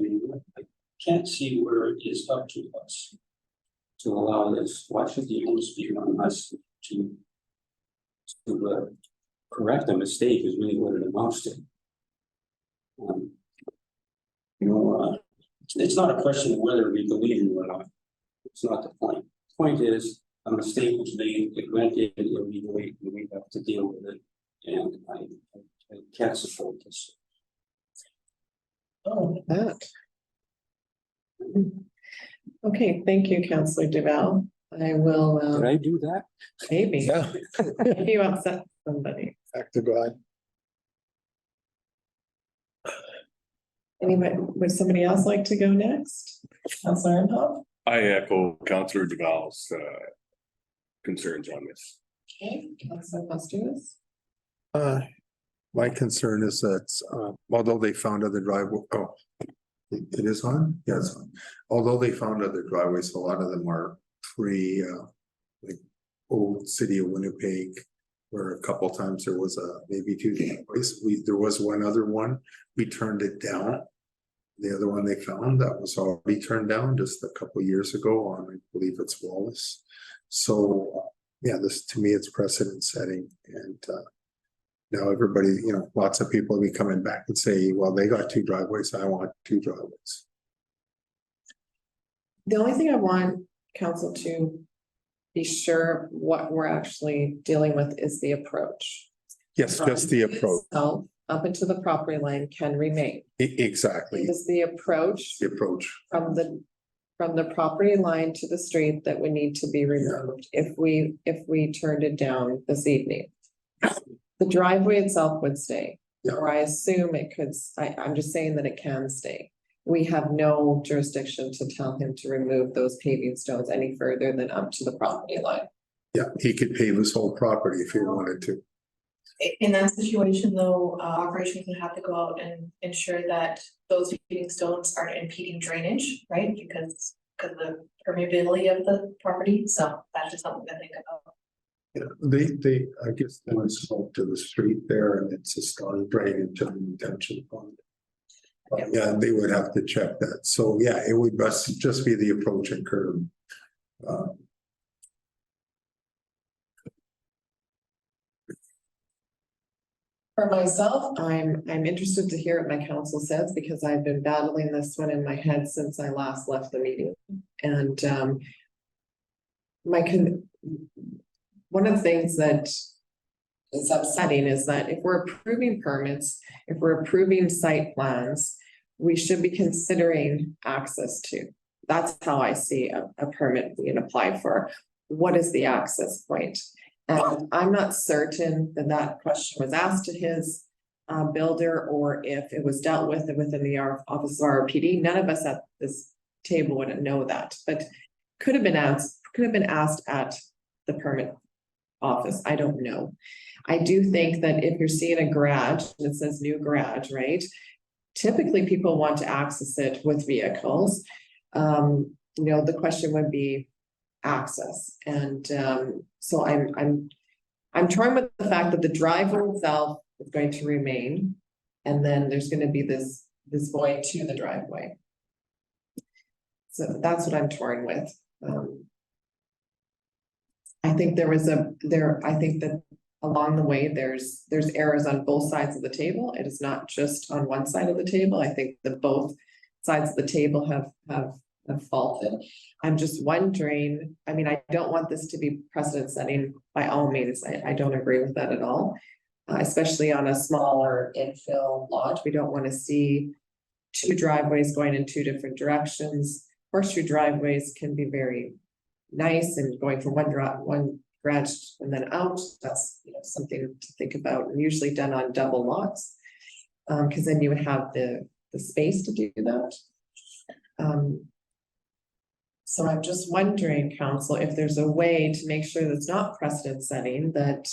S8: I can't see where it is up to us to allow this. Why should the onus be on us to correct a mistake is really what it amounts to. It's not a question of whether we believe in it or not. It's not the point. The point is a mistake was made, it went in illegally, and we have to deal with it. And I can't support this.
S1: Oh, that. Okay, thank you, Counselor Duval. I will.
S7: Did I do that?
S1: Maybe.
S5: Yeah.
S1: If you upset somebody.
S5: Back to God.
S1: Anybody, would somebody else like to go next? Counselor Imhoff?
S11: I echo Counselor Duval's concerns on this.
S1: Okay, Counselor Postumus?
S5: My concern is that, although they found other driveway, it is on? Yeah, it's on. Although they found other driveways, a lot of them are like old city of Winnipeg, where a couple times there was maybe 2 driveways. There was one other one, we turned it down. The other one they found that was already turned down just a couple years ago on, I believe it's Wallace. So, yeah, this, to me, it's precedent setting and, now everybody, lots of people will be coming back and say, well, they got 2 driveways, I want 2 driveways.
S1: The only thing I want council to be sure what we're actually dealing with is the approach.
S5: Yes, just the approach.
S1: Itself, up into the property line can remain.
S5: Exactly,
S1: It is the approach
S5: the approach.
S1: from the property line to the street that would need to be removed if we turned it down this evening. The driveway itself would stay,
S5: Yeah.
S1: or I assume it could, I'm just saying that it can stay. We have no jurisdiction to tell him to remove those paving stones any further than up to the property line.
S5: Yeah, he could pave his whole property if he wanted to.
S4: In that situation, though, operations would have to go out and ensure that those paving stones aren't impeding drainage, right? Because of the permeability of the property, so that's just something to think about.
S5: They, I guess they would slope to the street there and it's a storm drain into the retention pond. Yeah, they would have to check that. So, yeah, it would just be the approach and curb.
S1: For myself, I'm interested to hear what my council says because I've been battling this one in my head since I last left the meeting. And one of the things that is upsetting is that if we're approving permits, if we're approving site plans, we should be considering access to. That's how I see a permit being applied for. What is the access point? And I'm not certain that that question was asked to his builder or if it was dealt with within the office of RPD. None of us at this table wouldn't know that, but could have been asked at the permit office. I don't know. I do think that if you're seeing a garage and it says new garage, right? Typically people want to access it with vehicles. The question would be access. And so I'm torn with the fact that the driveway itself is going to remain. And then there's going to be this void to the driveway. So that's what I'm torn with. I think I think that along the way, there's errors on both sides of the table. It is not just on one side of the table. I think that both sides of the table have faulted. I'm just wondering, I mean, I don't want this to be precedent setting by all means. I don't agree with that at all. Especially on a smaller infill lot. We don't want to see 2 driveways going in 2 different directions. Horseshoe driveways can be very nice and going from one garage and then out. That's something to think about, and usually done on double lots. Because then you would have the space to do that. So I'm just wondering, council, if there's a way to make sure that's not precedent setting, that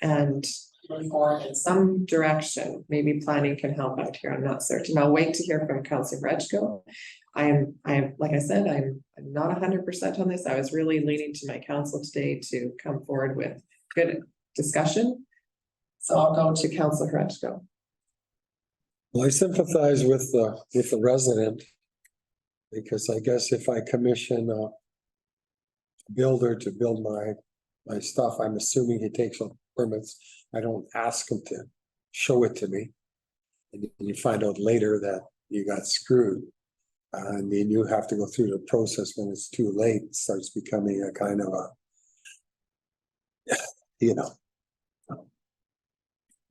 S1: and reform in some direction. Maybe planning can help out here. I'm not certain. I'll wait to hear from Councilor Rechko. I'm like I said, I'm not 100% on this. I was really leaning to my council today to come forward with good discussion. So I'll go to Councilor Rechko.
S7: Well, I sympathize with the resident. Because I guess if I commission a builder to build my stuff, I'm assuming he takes on permits. I don't ask him to show it to me. And you find out later that you got screwed. I mean, you have to go through the process when it's too late. It starts becoming a kind of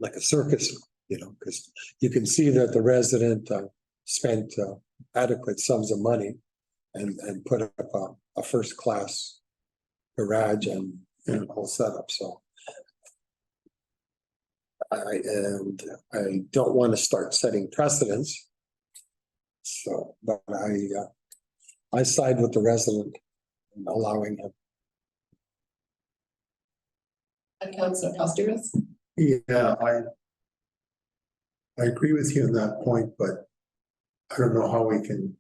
S7: like a circus, because you can see that the resident spent adequate sums of money and put up a first class garage and whole setup. So I don't want to start setting precedents. So, but I side with the resident and allowing him.
S1: And Councilor Costuris?
S5: Yeah, I agree with you on that point, but I don't know how we can,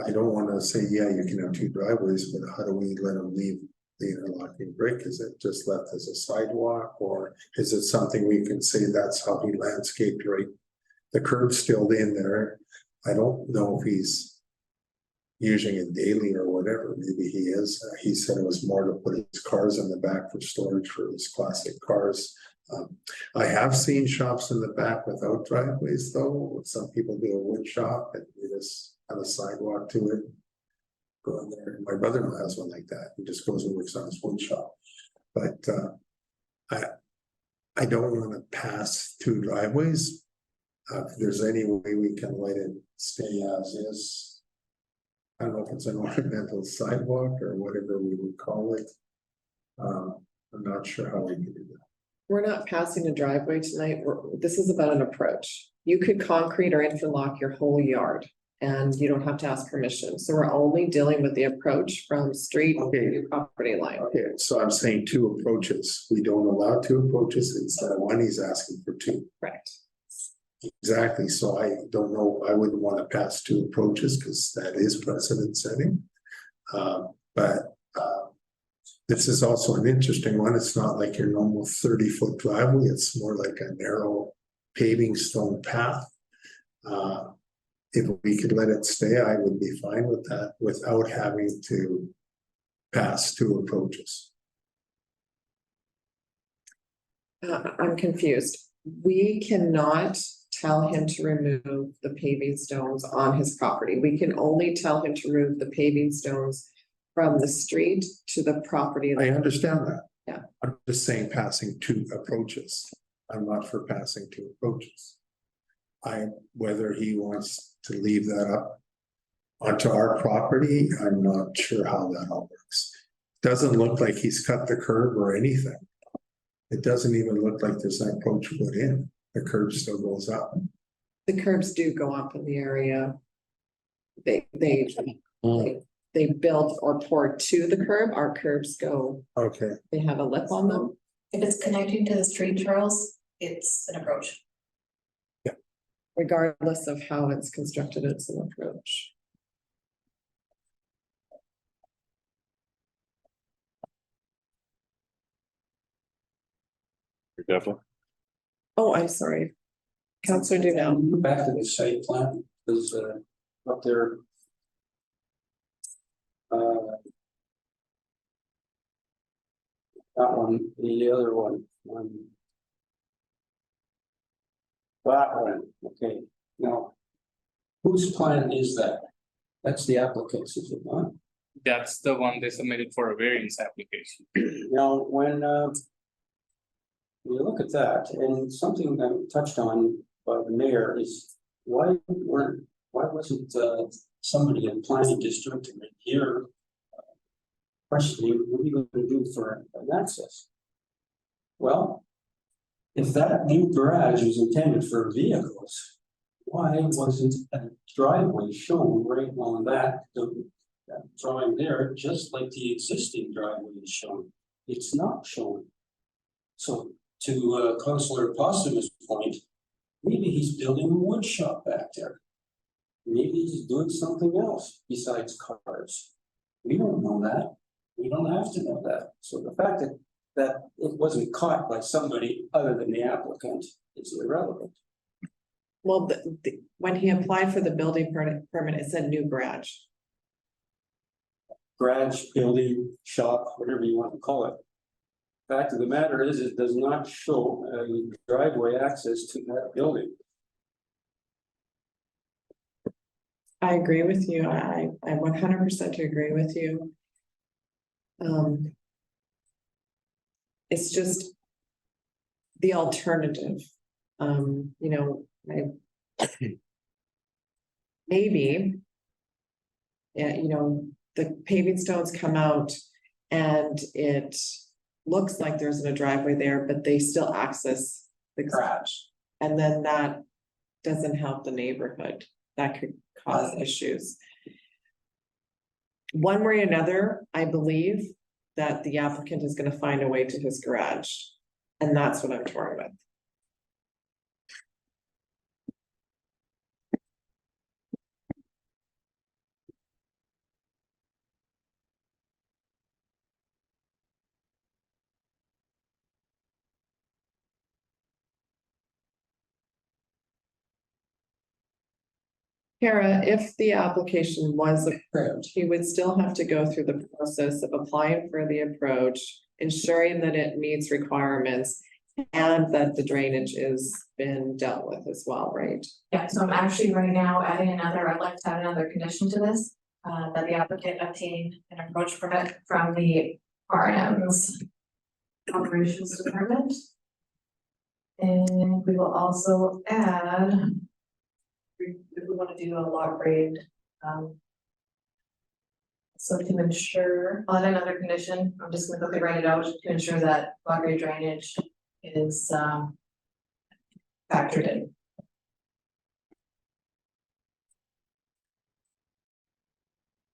S5: I don't want to say, yeah, you can have 2 driveways, but how do we let them leave the interlocking brick? Is it just left as a sidewalk, or is it something we can say that's how he landscaped, right? The curb's still in there. I don't know if he's using it daily or whatever, maybe he is. He said it was more to put his cars in the back for storage for his classic cars. I have seen shops in the back without driveways though. Some people do a wood shop and you just have a sidewalk to it. Go in there. My brother-in-law has one like that. He just goes and works on his wood shop. But I don't want to pass two driveways. If there's any way we can let it stay as is. I don't know if it's an ornamental sidewalk or whatever we would call it. I'm not sure how we can do that.
S1: We're not passing a driveway tonight. This is about an approach. You could concrete or interlock your whole yard and you don't have to ask permission. So we're only dealing with the approach from street to property line.
S5: Okay, so I'm saying two approaches. We don't allow two approaches. Instead of one, he's asking for two.
S1: Correct.
S5: Exactly. So I don't know. I wouldn't want to pass two approaches because that is precedent setting. But this is also an interesting one. It's not like your normal 30-foot driveway. It's more like a narrow paving stone path. If we could let it stay, I would be fine with that without having to pass two approaches.
S1: I'm confused. We cannot tell him to remove the paving stones on his property. We can only tell him to remove the paving stones from the street to the property.
S5: I understand that.
S1: Yeah.
S5: I'm just saying passing two approaches. I'm not for passing two approaches. Whether he wants to leave that up onto our property, I'm not sure how that all works. Doesn't look like he's cut the curb or anything. It doesn't even look like there's an approach put in. The curb still goes up.
S1: The curbs do go up in the area. They built or poured to the curb. Our curbs go,
S5: Okay.
S1: they have a lip on them.
S4: If it's connecting to the street, Charles, it's an approach.
S1: Regardless of how it's constructed, it's an approach.
S11: Definitely.
S1: Oh, I'm sorry. Counselor Duval.
S8: Back to the site plan, because up there. That one, the other one. That one, okay, now. Whose plan is that? That's the applicant's, is it not?
S9: That's the one they submitted for a variance application.
S8: Now, when you look at that, and something that touched on by the mayor is why wasn't somebody in planning district here questioning what are you going to do for an access? Well, if that new garage was intended for vehicles, why wasn't a driveway shown right on that drawing there, just like the existing driveway is shown? It's not shown. So to Councillor Possum's point, maybe he's building a wood shop back there. Maybe he's doing something else besides cars. We don't know that. We don't have to know that. So the fact that it wasn't caught by somebody other than the applicant is irrelevant.
S1: Well, when he applied for the building permit, it said new garage.
S8: Garage, building, shop, whatever you want to call it. Fact of the matter is, it does not show a driveway access to that building.
S1: I agree with you. I 100% agree with you. It's just the alternative. You know, maybe, yeah, you know, the paving stones come out and it looks like there isn't a driveway there, but they still access the garage. And then that doesn't help the neighborhood. That could cause issues. One way or another, I believe that the applicant is going to find a way to his garage. And that's what I'm torn with. Kara, if the application was approved, he would still have to go through the process of applying for the approach, ensuring that it meets requirements and that the drainage is been dealt with as well, right?
S4: Yeah, so I'm actually right now adding another, I'd like to add another condition to this, that the applicant obtain an approach permit from the RNM's operations department. And we will also add, if we want to do a lot grade, so to ensure, I'll add another condition, I'm just gonna quickly write it out, to ensure that lot grade drainage is, factored in.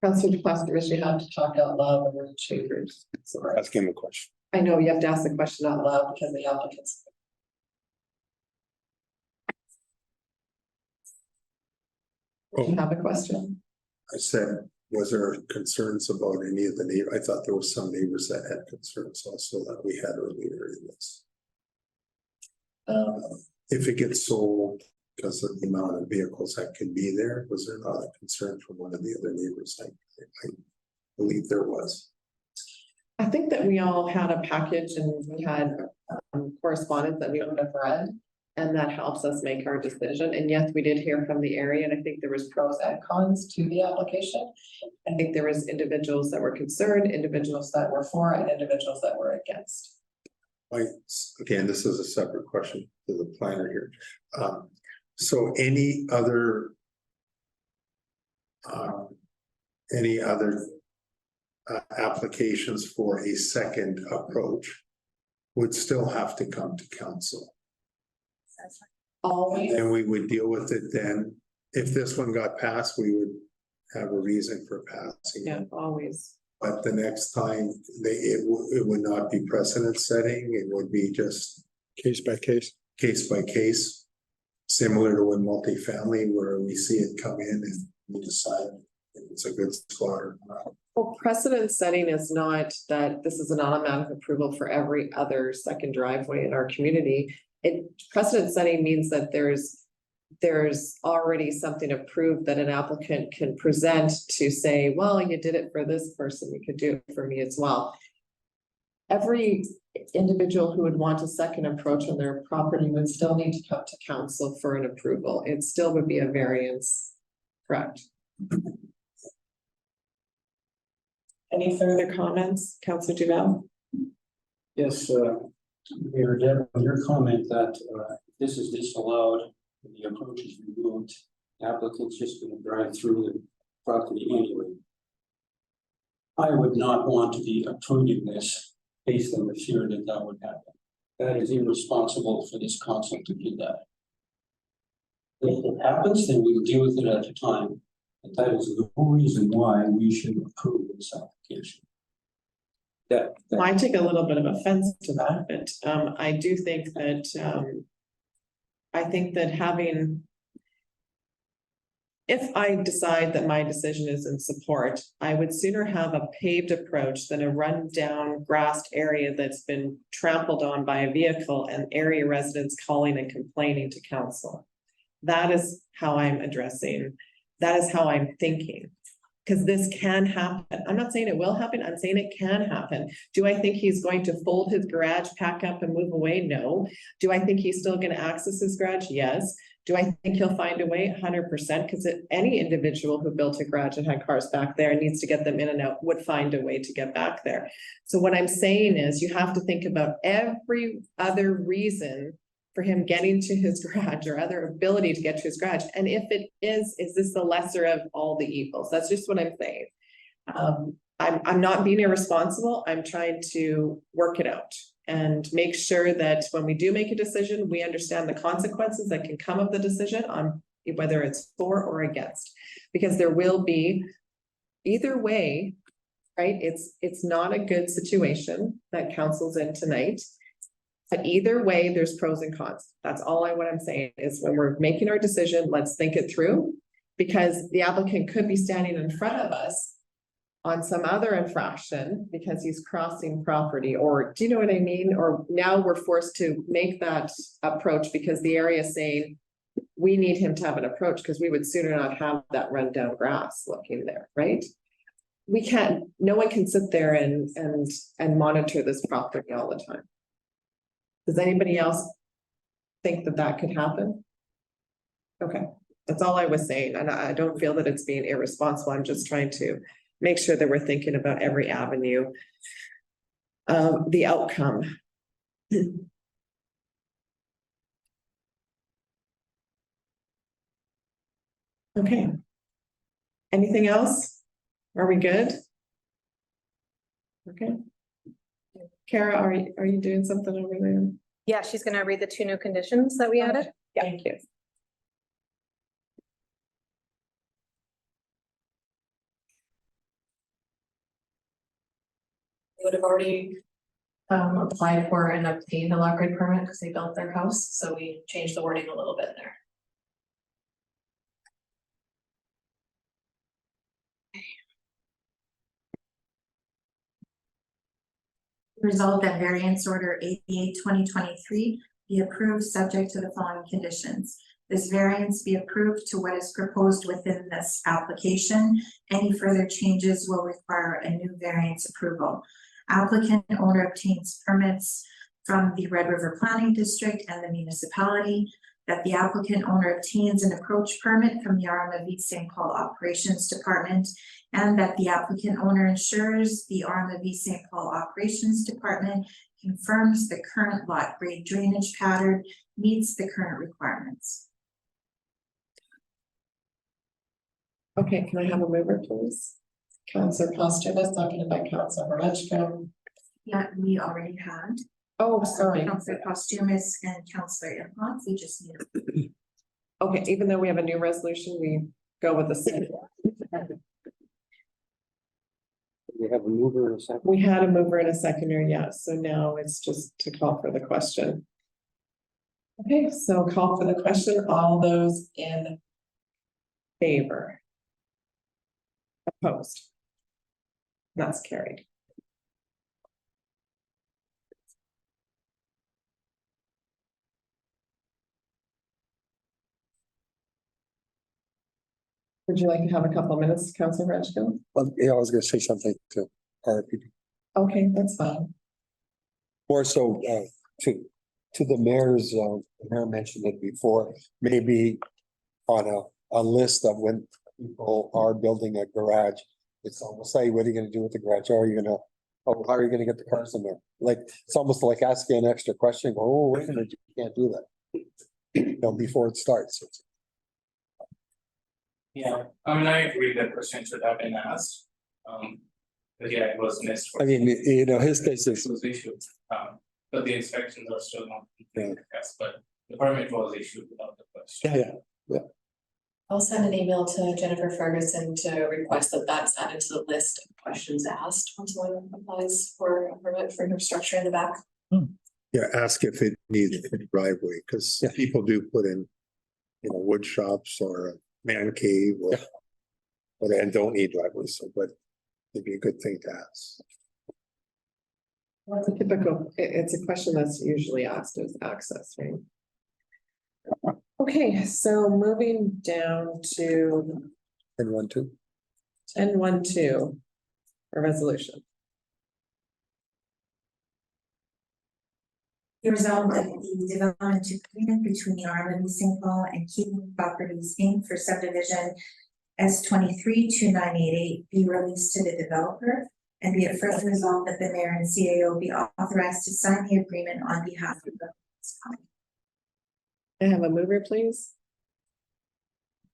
S1: Councilor DePlaska, you have to talk out loud when we're in chambers. Sorry.
S5: Ask him a question.
S1: I know you have to ask the question out loud because the applicants. Do you have a question?
S5: I said, was there concerns about any of the neighbors? I thought there was some neighbors that had concerns also that we had earlier in this. If it gets sold because of the amount of vehicles that can be there, was there not a concern from one of the other neighbors? I believe there was.
S1: I think that we all had a package and we had correspondence that we would have read. And that helps us make our decision. And yes, we did hear from the area, and I think there was pros and cons to the application. I think there was individuals that were concerned, individuals that were for, and individuals that were against.
S5: Again, this is a separate question to the planner here. So any other applications for a second approach would still have to come to council?
S1: Always.
S5: And we would deal with it then. If this one got passed, we would have a reason for passing.
S1: Yeah, always.
S5: But the next time, it would not be precedent setting, it would be just case by case. Case by case, similar to when multifamily, where we see it come in and we decide if it's a good spot or not.
S1: Well, precedent setting is not that this is an automatic approval for every other second driveway in our community. Precedent setting means that there's already something approved that an applicant can present to say, well, you did it for this person, you could do it for me as well. Every individual who would want a second approach on their property would still need to come to council for an approval. It still would be a variance, correct? Any further comments, Councilor Duval?
S8: Yes, Mayor Deb, your comment that this is disallowed, the approach is removed, the applicant's just going to drive through the property anyway. I would not want to be approving this based on the fear that that would happen. That is irresponsible for this council to do that. If it happens, then we will deal with it at the time. But that is the whole reason why we should approve this application.
S1: Well, I take a little bit of offense to that, but I do think that if I decide that my decision is in support, I would sooner have a paved approach than a run-down grassed area that's been trampled on by a vehicle and area residents calling and complaining to council. That is how I'm addressing, that is how I'm thinking. Because this can happen. I'm not saying it will happen, I'm saying it can happen. Do I think he's going to fold his garage, pack up and move away? No. Do I think he's still going to access his garage? Yes. Do I think he'll find a way? 100%, because any individual who built a garage and had cars back there and needs to get them in and out would find a way to get back there. So what I'm saying is you have to think about every other reason for him getting to his garage or other ability to get to his garage. And if it is this the lesser of all the evils? That's just what I'm saying. I'm not being irresponsible. I'm trying to work it out and make sure that when we do make a decision, we understand the consequences that can come of the decision on whether it's for or against, because there will be either way, right? It's not a good situation that council's in tonight. But either way, there's pros and cons. That's all what I'm saying is when we're making our decision, let's think it through. Because the applicant could be standing in front of us on some other infraction because he's crossing property, or do you know what I mean? Or now we're forced to make that approach because the area is saying, we need him to have an approach, because we would sooner not have that rundown grass looking there, right? We can't, no one can sit there and monitor this property all the time. Does anybody else think that that could happen? Okay, that's all I was saying, and I don't feel that it's being irresponsible. I'm just trying to make sure that we're thinking about every avenue of the outcome. Okay. Anything else? Are we good? Okay. Kara, are you doing something over there?
S13: Yeah, she's gonna read the 2 new conditions that we added.
S1: Thank you.
S4: They would have already applied for and obtained a lot grid permit because they built their house, so we changed the wording a little bit there.
S2: Resolved that variance order 88/2023 be approved subject to the following conditions. This variance be approved to what is proposed within this application. Any further changes will require a new variance approval. Applicant owner obtains permits from the Red River Planning District and the municipality. That the applicant owner obtains an approach permit from the RMV St. Paul Operations Department, and that the applicant owner ensures the RMV St. Paul Operations Department confirms the current lot grade drainage pattern meets the current requirements.
S1: Okay, can I have a mover, please? Counselor Posthumous, seconded by Counselor Horachko.
S2: Yeah, we already had.
S1: Oh, sorry.
S2: Counselor Posthumous and Counselor Impont, we just need.
S1: Okay, even though we have a new resolution, we go with the same.
S8: We have a mover and a second.
S1: We had a mover and a seconder, yes, so now it's just to call for the question. Okay, so call for the question, all those in favor? Opposed? That's carried. Would you like to have a couple of minutes, Councilor Rechko?
S7: Well, yeah, I was gonna say something to our people.
S1: Okay, that's fine.
S7: More so, to the mayor's, the mayor mentioned it before, maybe on a list of when people are building a garage. It's almost like, what are you gonna do with the garage? How are you how are you gonna get the cars in there? Like, it's almost like asking an extra question, go, oh, wait a minute, you can't do that. You know, before it starts.
S9: Yeah, I mean, I agree that question should have been asked. But yeah, it was missed.
S7: I mean, you know, his case
S9: It
S7: is,
S9: was issued, but the inspections are still not
S7: Yeah.
S9: complete, yes, but the permit was issued without the question.
S7: yeah,
S4: I'll send an email to Jennifer Ferguson to request that that's added to the list of questions asked when someone applies for a permit for new structure in the back.
S5: Yeah, ask if it needs a driveway, because people do put in, you know, wood shops or a man cave or. And don't need driveways, so, but it'd be a good thing to ask.
S1: Well, it's a typical, it's a question that's usually asked as access, right? Okay, so moving down to
S7: and 1-2.
S1: 10-1-2, a resolution.
S2: Resolved that the development agreement between the RMV St. Paul and Keating Properties Inc. for subdivision S232988 be released to the developer, and be it further resolved that the mayor and CAO be authorized to sign the agreement on behalf of the municipality.
S1: I have a mover, please.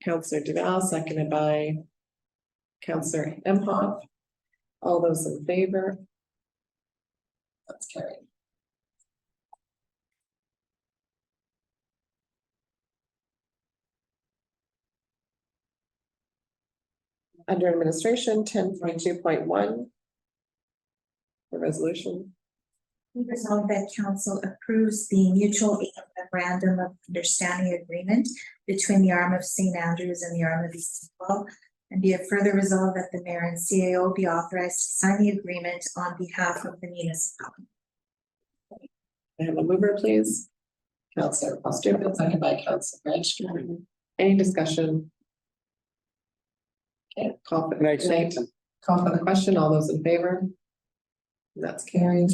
S1: Counselor Duval, seconded by Counselor Imhoff. All those in favor? That's carried. Under administration, 10.2.1. The resolution.
S2: Resolved that council approves the mutual aid memorandum of understanding agreement between the arm of St. Andrews and the arm of St. Paul. And be it further resolved that the mayor and CAO be authorized to sign the agreement on behalf of the municipality.
S1: I have a mover, please. Counselor Foster, second by Counselor Reg. Any discussion? Okay, call for the call for the question. All those in favor? That's carried.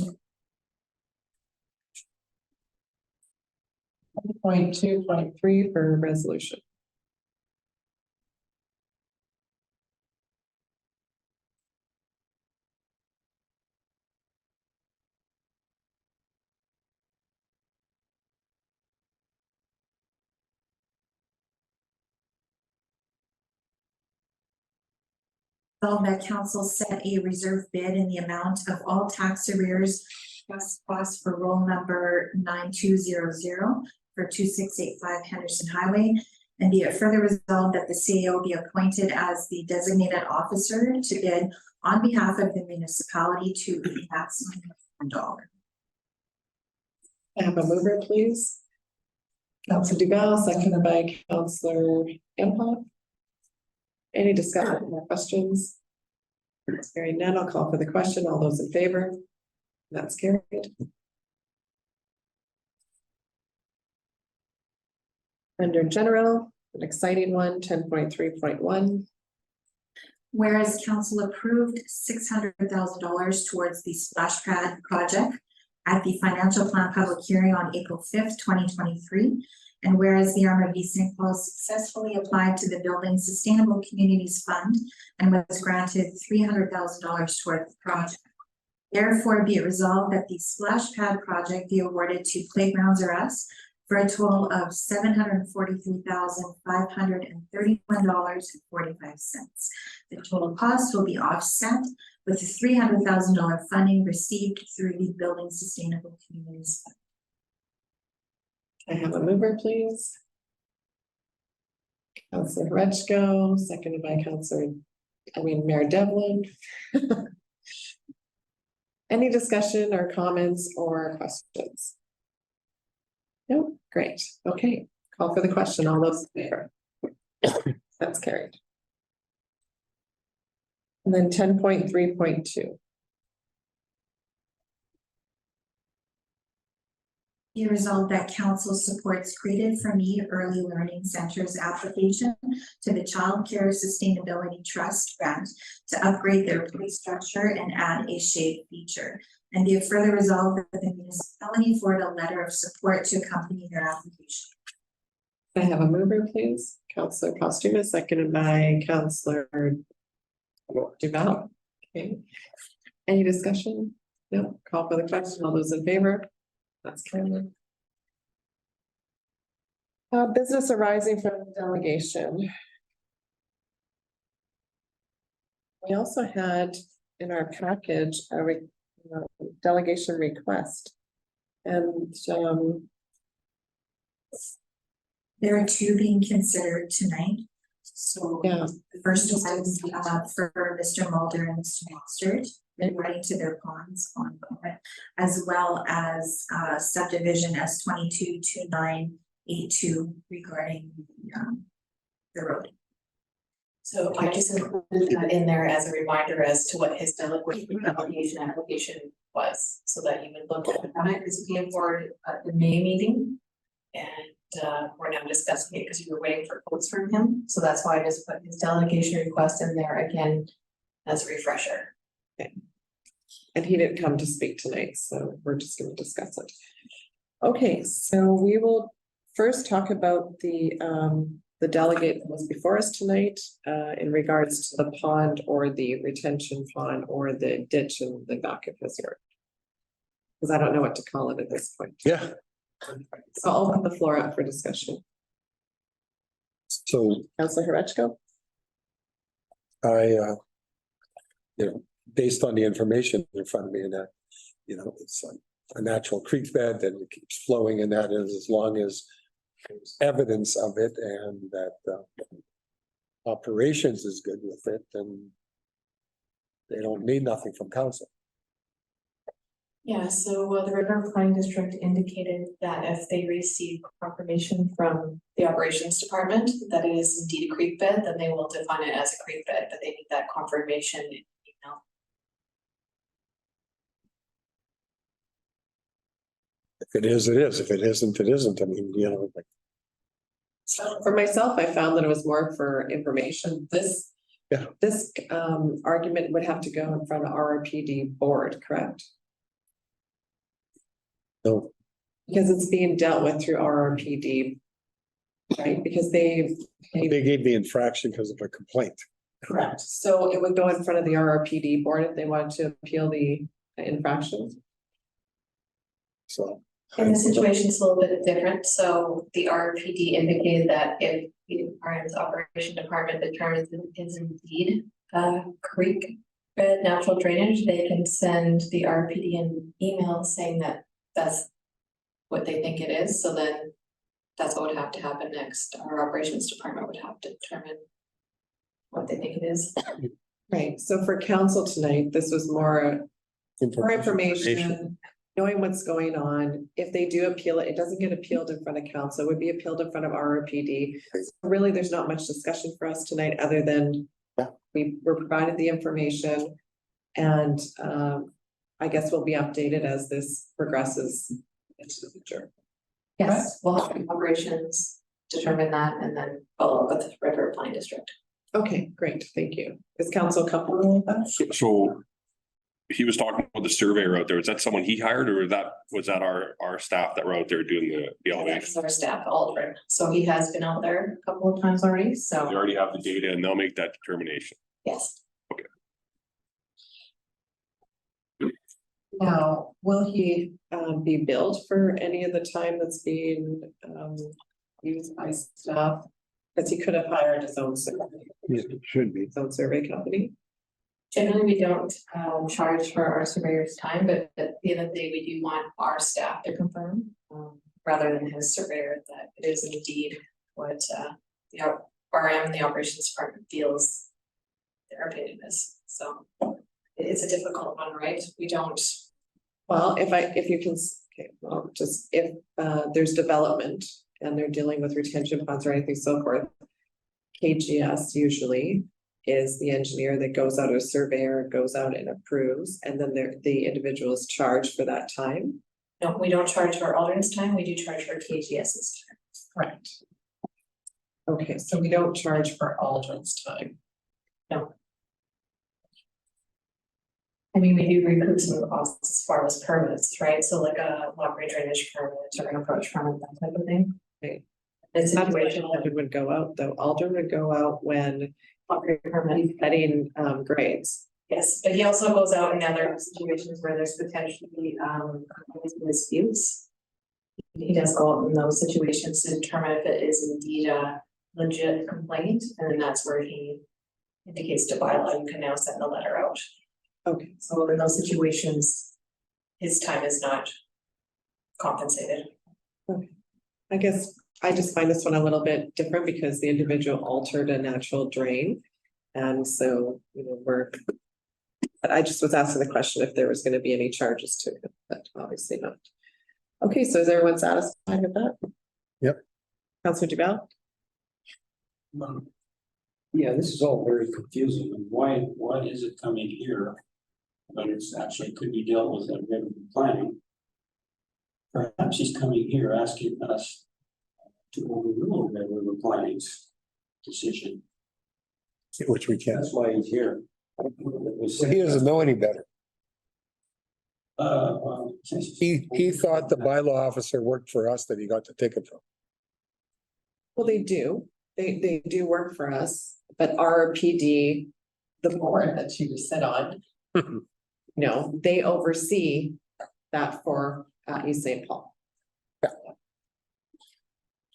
S1: 2.3 for resolution.
S2: Resolved that council set a reserve bid in the amount of all tax arrears plus costs for roll number 9200 for 2685 Henderson Highway. And be it further resolved that the CAO be appointed as the designated officer to bid on behalf of the municipality to a maximum of $1.
S1: I have a mover, please. Counselor Duval, seconded by Counselor Imhoff. Any discussion or questions? Hearing none, I'll call for the question. All those in favor? That's carried. Under general, an exciting one, 10.3.1.
S2: Whereas council approved $600,000 towards the splash pad project at the financial plan public hearing on April 5th, 2023. And whereas the Arm of East St. Paul successfully applied to the Building Sustainable Communities Fund and was granted $300,000 toward the project. Therefore, be it resolved that the splash pad project be awarded to Playgrounds R Us for a total of $743,531.45. The total cost will be offset with the $300,000 funding received through the Building Sustainable Communities Fund.
S1: I have a mover, please. Counselor Rechko, seconded by Mayor Devlin. Any discussion or comments or questions? No, great. Okay, call for the question. All those in favor? That's carried. And then 10.3.2.
S2: Be resolved that council supports Created for Me Early Learning Center's application to the Child Care Sustainability Trust grant to upgrade their play structure and add a shade feature. And be it further resolved that the municipality forward a letter of support to accompany their application.
S1: I have a mover, please. Counselor Postuma, seconded by Counselor Duval. Okay. Any discussion? No, call for the question. All those in favor? That's carried. Business arising from the delegation. We also had in our package a delegation request. And
S2: there are two being considered tonight. So
S1: yeah,
S2: the first one is for Mr. Mulder and Mr. Mowat Rd writing to their ponds on comment, as well as subdivision S222982 regarding the road.
S4: So I just included that in there as a reminder as to what his delegation application was, so that you would look at it, because he came forward at the May meeting. And we're now discussing it because you were waiting for quotes from him. So that's why I just put his delegation request in there again as a refresher.
S1: Okay. And he didn't come to speak tonight, so we're just going to discuss it. Okay, so we will first talk about the delegate that was before us tonight in regards to the pond or the retention pond or the ditch in the back of his yard. Because I don't know what to call it at this point.
S5: Yeah.
S1: So I'll open the floor up for discussion.
S7: So
S1: Councilor Horechko?
S7: Based on the information in front of me and that, it's a natural creek bed and it keeps flowing, and that is as long as there's evidence of it and that operations is good with it, then they don't need nothing from council.
S4: Yeah, so the River Planning District indicated that if they receive confirmation from the operations department that it is indeed a creek bed, then they will define it as a creek bed, but they need that confirmation in email.
S7: If it is, it is. If it isn't, it isn't. I mean, you know, like,
S1: For myself, I found that it was more for information. This.
S7: Yeah.
S1: This argument would have to go in front of RRPD board, correct?
S7: no,
S1: Because it's being dealt with through RRPD. Right, because they.
S7: they gave the infraction because of a complaint.
S1: Correct. So it would go in front of the RRPD board if they wanted to appeal the infractions.
S7: So.
S4: And the situation is a little bit different, so the RPD indicated that if the Department's operation department determines it is indeed creek bed natural drainage, they can send the RPD an email saying that that's what they think it is, so then that's what would have to happen next. Our operations department would have to determine what they think it is.
S1: Right, so for council tonight, this was more for information, knowing what's going on. If they do appeal it, it doesn't get appealed in front of council, it would be appealed in front of RRPD. Really, there's not much discussion for us tonight, other than we were provided the information. And I guess we'll be updated as this progresses into the future.
S4: Yes, we'll have operations determine that and then follow up with the River Pine District.
S1: Okay, great, thank you. Is council comfortable with that?
S11: So he was talking about the surveyor out there. Is that someone he hired, or was that our staff that were out there doing the elevation?
S4: That's our staff, Alder. So he has been out there a couple of times already,
S11: They
S4: so
S11: already have the data and they'll make that determination.
S4: yes.
S1: Now, will he be billed for any of the time that's being used by staff? Because he could have hired his own survey,
S5: It should be.
S1: his own survey company.
S4: Generally, we don't charge for our surveyor's time, but at the end of the day, we do want our staff to confirm rather than his surveyor that it is indeed what the RM, the operations department feels their opinion is. So it's a difficult one, right? We don't.
S1: Well, if you can, okay, well, just if there's development and they're dealing with retention funds or anything so forth. KGS usually is the engineer that goes out, a surveyor goes out and approves, and then the individual is charged for that time.
S4: No, we don't charge for Alden's time, we do charge for KGS's time.
S1: Correct. Okay, so we don't charge for Aldrin's time.
S4: No. I mean, we do recoup some of the costs as far as permits, right? So like a long range drainage permit or an approach permit, that type of thing.
S1: Right.
S4: It's
S1: That's when
S4: situation
S1: Aldrin would go out, though. Aldrin would go out when
S4: permit.
S1: he's setting grades.
S4: Yes, but he also goes out in other situations where there's potentially disputes. He does go out in those situations to determine if it is indeed a legit complaint, and then that's where he indicates to bylaw, you can now send the letter out.
S1: Okay,
S4: So in those situations, his time is not compensated.
S1: I guess I just find this one a little bit different because the individual altered a natural drain. And so, you know, but I just was asking the question if there was going to be any charges to it, but obviously not. Okay, so is everyone satisfied with that?
S5: Yep.
S1: Councilor Duval?
S8: Yeah, this is all very confusing. And why is it coming here? But it's actually could be dealt with at regular planning. Perhaps he's coming here asking us to overrule regular planning's decision.
S5: Which we can't.
S8: That's why he's here.
S7: He doesn't know any better. He thought the bylaw officer worked for us that he got the ticket from.
S1: Well, they do. They do work for us, but RPD, the board that she just sit on, no, they oversee that for East St. Paul.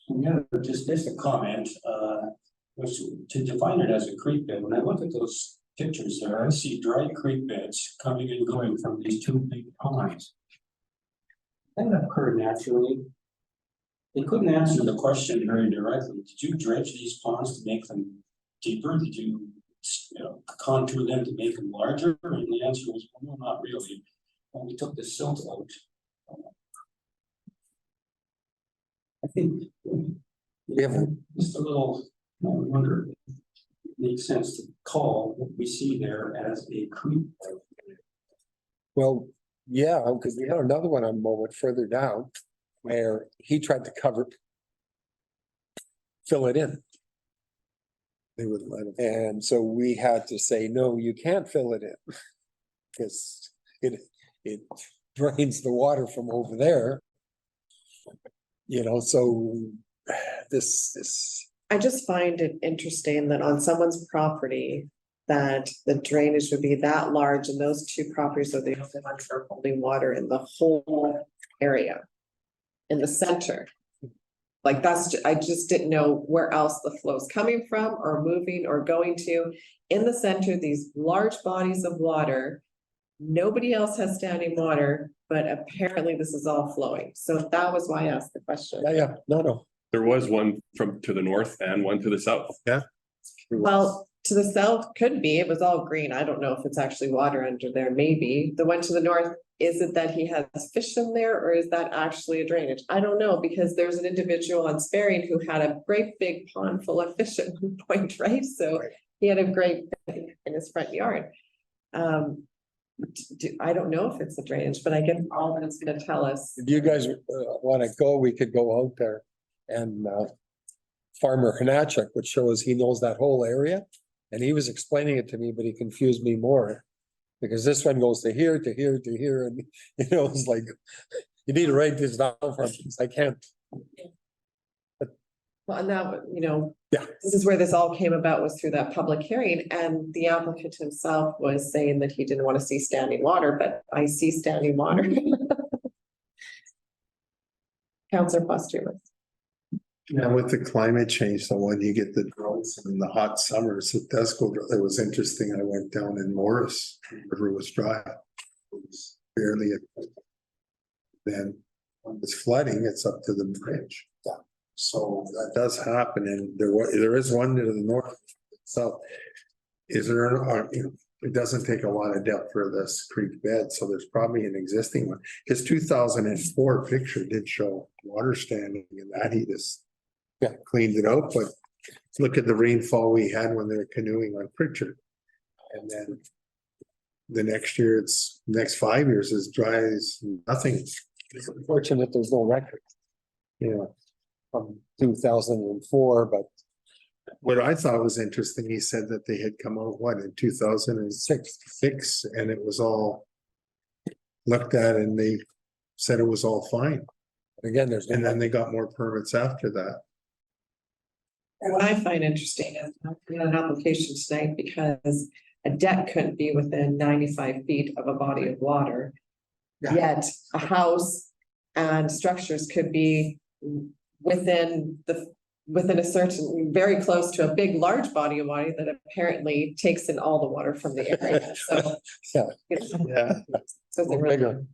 S8: Yeah, just a comment, was to define it as a creek bed. When I look at those pictures there, I see dry creek beds coming and going from these two big ponds. That occurred naturally. They couldn't answer the question very directly. Did you dredge these ponds to make them deeper? Did you, contour them to make them larger? And the answer was, well, not really. When we took the silt out, I think we have just a little, I wonder, it makes sense to call what we see there as a creek bed.
S7: Well, yeah, because we had another one on Mowat further down. where he tried to fill it in.
S5: They wouldn't let him.
S7: And so we had to say, no, you can't fill it in. Because it drains the water from over there. You know, so this,
S1: I just find it interesting that on someone's property, that the drainage would be that large and those two properties are the only ones for holding water in the whole area. In the center. Like I just didn't know where else the flow's coming from or moving or going to. In the center, these large bodies of water. Nobody else has standing water, but apparently this is all flowing. So that was why I asked the question.
S7: yeah, no.
S11: There was one from to the north and one to the south.
S5: Yeah.
S1: Well, to the south could be, it was all green. I don't know if it's actually water under there, maybe. The one to the north, is it that he has fish in there or is that actually a drainage? I don't know, because there's an individual on Sperring who had a great big pond full of fish at one point, right? So he had a great thing in his front yard. I don't know if it's a drainage, but I guess all that it's gonna tell us.
S7: If you guys wanna go, we could go out there and Farmer Hanachuk, which shows he knows that whole area. And he was explaining it to me, but he confused me more. Because this one goes to here, to here, to here, and you know, it's like, you need to write this down for me, because I can't.
S1: Well, and now, you know.
S7: Yeah.
S1: This is where this all came about, was through that public hearing, and the applicant himself was saying that he didn't want to see standing water, but I see standing water. Counselor Foster.
S5: Yeah, with the climate change, so when you get the droughts and the hot summers, it does go, it was interesting, I went down in Morris, the river was dry. It was barely then when it's flooding, it's up to the bridge. So that does happen, and there is one to the north, south. Is there, you know, it doesn't take a lot of depth for this creek bed, so there's probably an existing one. His 2004 picture did show water standing in that, he just cleaned it out, but look at the rainfall we had when they were canoeing on Pritchard. And then the next year, next 5 years is dry as nothing.
S7: It's unfortunate there's no record.
S5: Yeah.
S7: From 2004, but
S5: what I thought was interesting, he said that they had come out, in 2006, and it was all looked at and they said it was all fine.
S7: Again,
S5: and then they got more permits after that.
S1: What I find interesting is we had an application tonight because a deck couldn't be within 95 feet of a body of water. Yet a house and structures could be within a certain, very close to a big, large body of water that apparently takes in all the water from the area. So,
S5: Yeah.
S1: So it's really,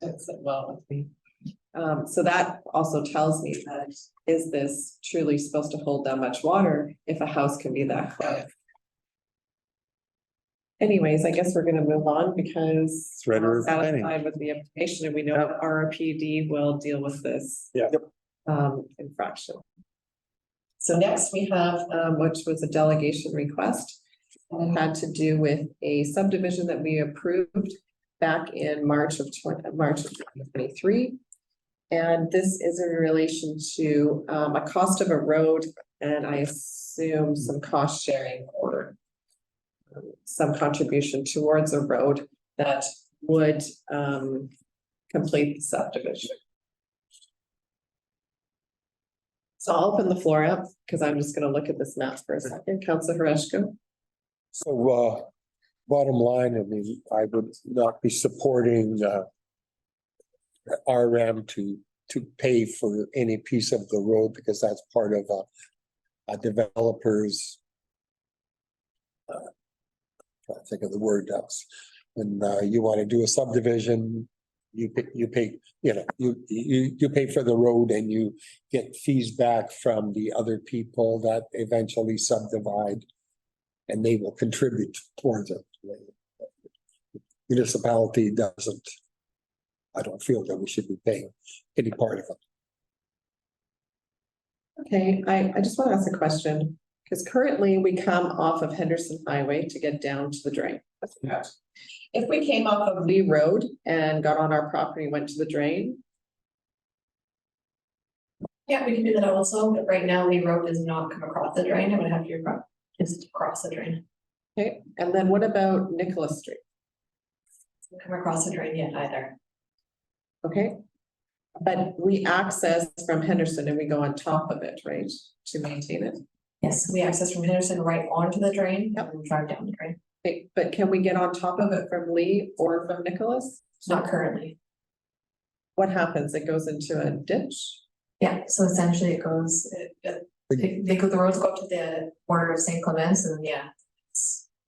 S1: it's well with me. So that also tells me that, is this truly supposed to hold that much water if a house can be that close? Anyways, I guess we're gonna move on because we're satisfied with the information and we know that RRPD will deal with this. Infraction. So next we have, which was a delegation request. And it had to do with a subdivision that we approved back in March of 2023. And this is in relation to a cost of a road, and I assume some cost sharing or some contribution towards a road that would complete the subdivision. So I'll open the floor up because I'm just going to look at this map for a second. Councilor Horeshko.
S7: so bottom line, I mean, I would not be supporting RM to pay for any piece of the road because that's part of a developer's I think of the word does. When you want to do a subdivision, you pay, you know, you pay for the road and you get fees back from the other people that eventually subdivide. And they will contribute towards it. Municipality doesn't. I don't feel that we should be paying any part of it.
S1: Okay, I just want to ask a question. Because currently we come off of Henderson Highway to get down to the drain. If we came off of Lee Road and got on our property, went to the drain,
S4: Yeah, we can do that also, but right now Lee Road does not come across the drain, it would have to just cross the drain.
S1: Okay, and then what about Nicholas Street?
S4: Doesn't come across the drain yet either.
S1: Okay. But we access from Henderson and we go on top of it, right, to maintain it?
S4: Yes, we access from Henderson right onto the drain and then drive down the drain.
S1: Okay, but can we get on top of it from Lee or from Nicholas?
S4: Not currently.
S1: What happens? It goes into a ditch?
S4: Yeah, so essentially it goes, the roads go up to the border of St. Clements and yeah.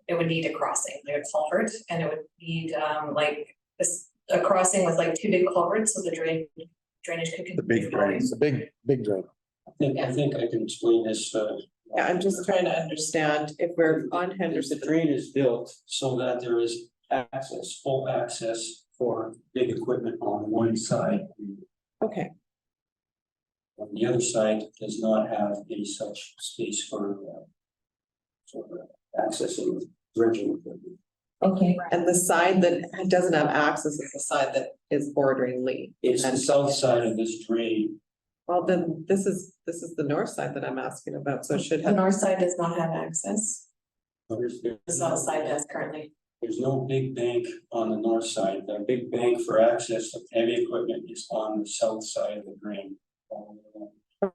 S4: It would need a crossing, like a culvert, and it would need like a crossing with like two big culverts, so the drainage could.
S5: The big drain, it's a big drain.
S8: I think I can explain this,
S1: Yeah, I'm just trying to understand if we're on
S8: the
S1: Henderson.
S8: drain is built so that there is access, full access for big equipment on one side.
S1: Okay,
S8: On the other side does not have any such space for sort of accessing dredging equipment.
S1: okay, and the side that doesn't have access is the side that is bordering Lee.
S8: It's the south side of this drain.
S1: Well, then this is the north side that I'm asking about, so it should
S4: The
S1: have,
S4: north side does not have access,
S8: There's
S4: the south side does currently.
S8: there's no big bank on the north side. The big bank for access of heavy equipment is on the south side of the drain.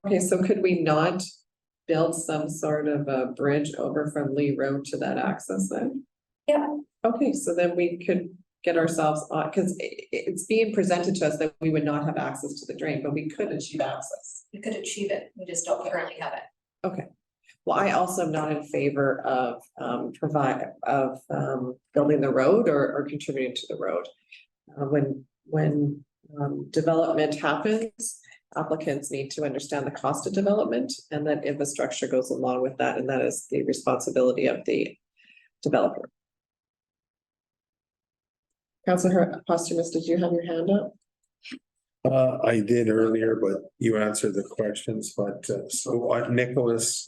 S1: okay, so could we not build some sort of a bridge over from Lee Road to that access then?
S4: Yeah.
S1: Okay, so then we could get ourselves on, because it's being presented to us that we would not have access to the drain, but we could achieve access.
S4: We could achieve it, we just don't currently have it.
S1: Okay, well, I also am not in favor of building the road or contributing to the road. When development happens, applicants need to understand the cost of development and that infrastructure goes along with that, and that is the responsibility of the developer. Councilor Posthumus, did you have your hand up?
S5: I did earlier, but you answered the questions, but so what Nicholas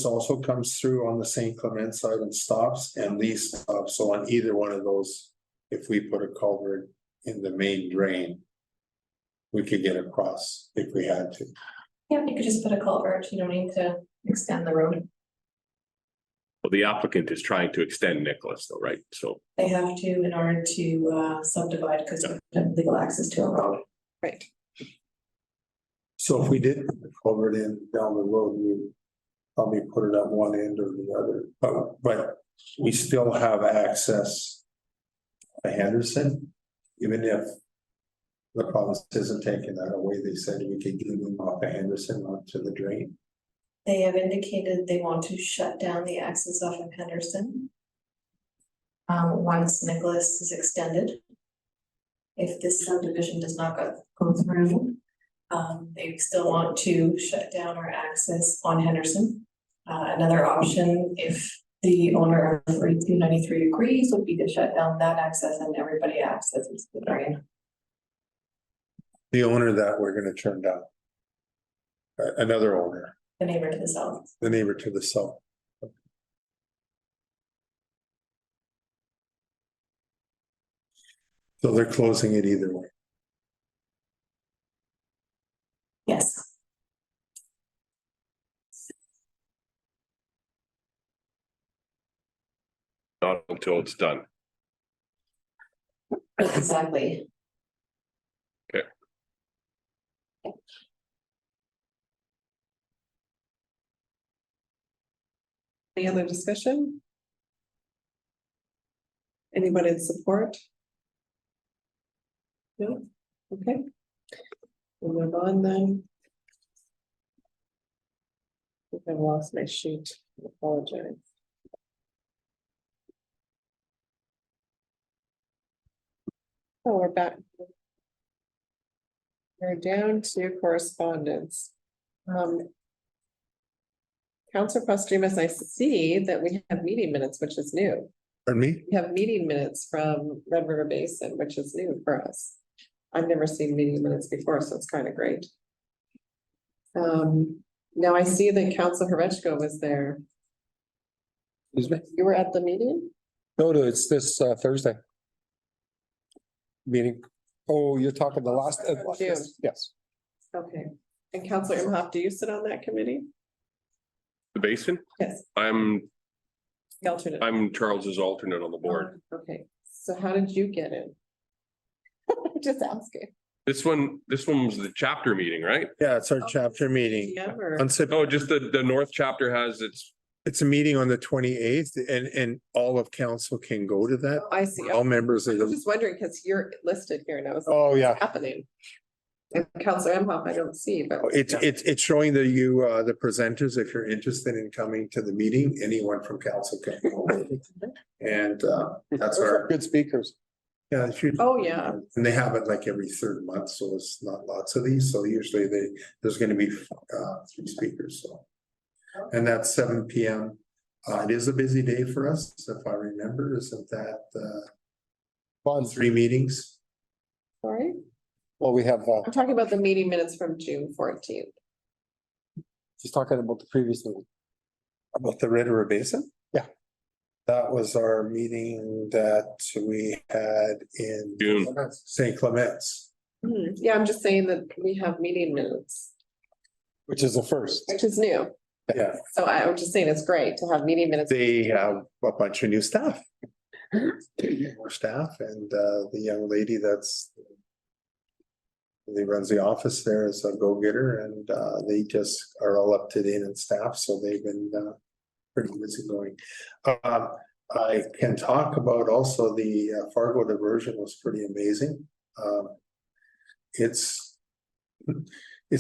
S5: also comes through on the St. Clement side and stops, and Lee stops, so on either one of those, if we put a culvert in the main drain, we could get across if we had to.
S4: Yeah, you could just put a culvert, you don't need to extend the road.
S11: Well, the applicant is trying to extend Nicholas though, right? So
S4: They have to in order to subdivide because we have legal access to a road.
S1: Right.
S5: So if we did put the culvert in down the road, we'd probably put it at one end or the other, but we still have access to Henderson, even if the province isn't taking that away. They said we could get them off of Henderson onto the drain.
S4: They have indicated they want to shut down the access off of Henderson. Once Nicholas is extended. If this subdivision does not go through, they still want to shut down our access on Henderson. Another option, if the owner of 4293 agrees, would be to shut down that access and everybody accesses the drain.
S5: The owner that we're gonna turn down. Another owner,
S4: The neighbor to the south.
S5: the neighbor to the south. So they're closing it either way.
S4: Yes.
S11: not until it's done.
S4: Exactly.
S1: Any other discussion? Anybody in support? No, okay. We'll move on then. I think I've lost my sheet, I apologize. Oh, we're back. We're down to correspondence. Councilor Posthumus, I see that we have meeting minutes, which is new.
S5: Pardon me?
S1: We have meeting minutes from Red River Basin, which is new for us. I've never seen meeting minutes before, so it's kind of great. Now I see that Council Horechko was there.
S7: Excuse me?
S1: You were at the meeting?
S7: No, it's this Thursday. Meeting. Oh, you're talking the last.
S1: June.
S7: Yes.
S1: Okay, and Counselor Imhoff, do you sit on that committee?
S11: The basin,
S1: Yes.
S11: I'm
S1: The alternate.
S11: Charles's alternate on the board.
S1: Okay, so how did you get in? Just asking.
S11: This one was the chapter meeting, right?
S5: Yeah, it's our chapter meeting.
S1: Yeah, or-
S5: On
S11: Oh, just the North chapter has its,
S5: It's a meeting on the 28th and all of council can go to that.
S1: I see.
S5: All members
S1: I
S5: of
S1: was
S5: the,
S1: just wondering, because you're listed here now. So
S5: oh, yeah.
S1: what's happening? And Counselor Imhoff, I don't see, but.
S5: It's showing that you, the presenters, if you're interested in coming to the meeting, anyone from council can go. And that's our. Good speakers. Yeah. if you-
S1: Oh, yeah.
S5: And they have it like every third month, so it's not lots of these. So usually there's gonna be 3 speakers, so. And that's 7 PM. It is a busy day for us, if I remember, isn't that on 3 meetings?
S1: Sorry,
S7: Well, we have,
S1: I'm talking about the meeting minutes from June 14th.
S7: she's talking about the previous meeting.
S5: About the Red River Basin?
S7: Yeah.
S5: That was our meeting that we had in
S11: June.
S5: St. Clements.
S1: Yeah, I'm just saying that we have meeting minutes,
S7: Which is the first.
S1: which is new.
S5: Yeah,
S1: So I'm just saying it's great to have meeting minutes.
S5: they have a bunch of new staff. More staff and the young lady that's runs the office there is a go-getter and they just are all up to date and staff, so they've been pretty busy going. I can talk about also the Fargo diversion was pretty amazing. It's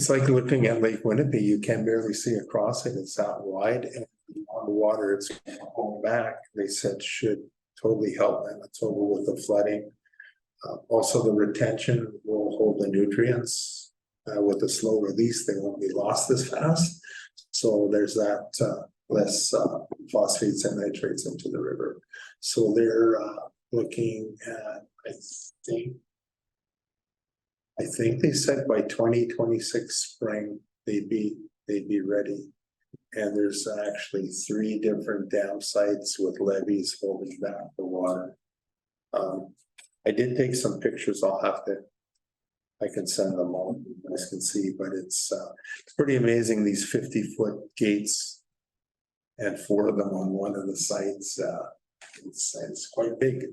S5: like looking at Lake Winnipeg, you can barely see across it, it's that wide and on the water, it's going back, they said should totally help Manitoba with the flooding. Also the retention will hold the nutrients, with the slow release, they won't be lost as fast. So there's that, less phosphates and nitrates into the river. So they're looking at, I think they said by 2026 spring, they'd be ready. And there's actually 3 different dam sites with levees holding back the water. I did take some pictures, I can send them all, you guys can see, but it's pretty amazing, these 50-foot gates. And 4 of them on one of the sites, it's quite big.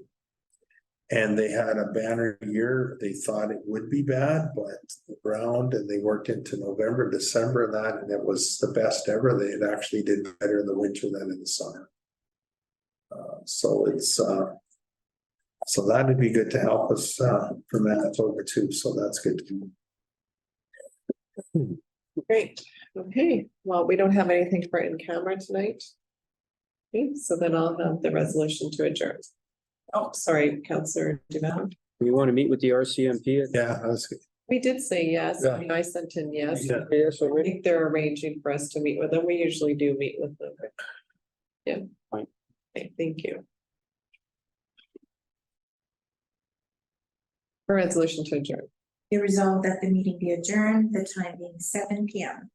S5: And they had a banner year, they thought it would be bad, but the ground, and they worked into November, December and that, and it was the best ever. They had actually did better in the winter than in the summer. So it's, so that'd be good to help us for Manitoba too, so that's good.
S1: Great, okay, well, we don't have anything for in camera tonight. Okay, so then I'll have the resolution to adjourn. Oh, sorry, Counselor Duval.
S8: You want to meet with the RCMP?
S5: Yeah, that's good.
S1: We did say yes,
S5: Yeah.
S1: I mean, I sent in yes.
S5: Yeah.
S8: Yes,
S1: I
S8: already.
S1: think they're arranging for us to meet with them, we usually do meet with them. Yeah.
S8: Fine.
S1: Okay, thank you. For resolution to adjourn,
S2: Be resolved that the meeting be adjourned, the time being 7 PM.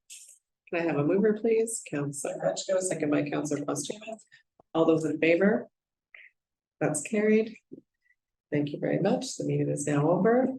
S1: can I have a mover, please? Counselor Fetchko, second by Counselor Posthumous. All those in favor? That's carried. Thank you very much. The meeting is now over.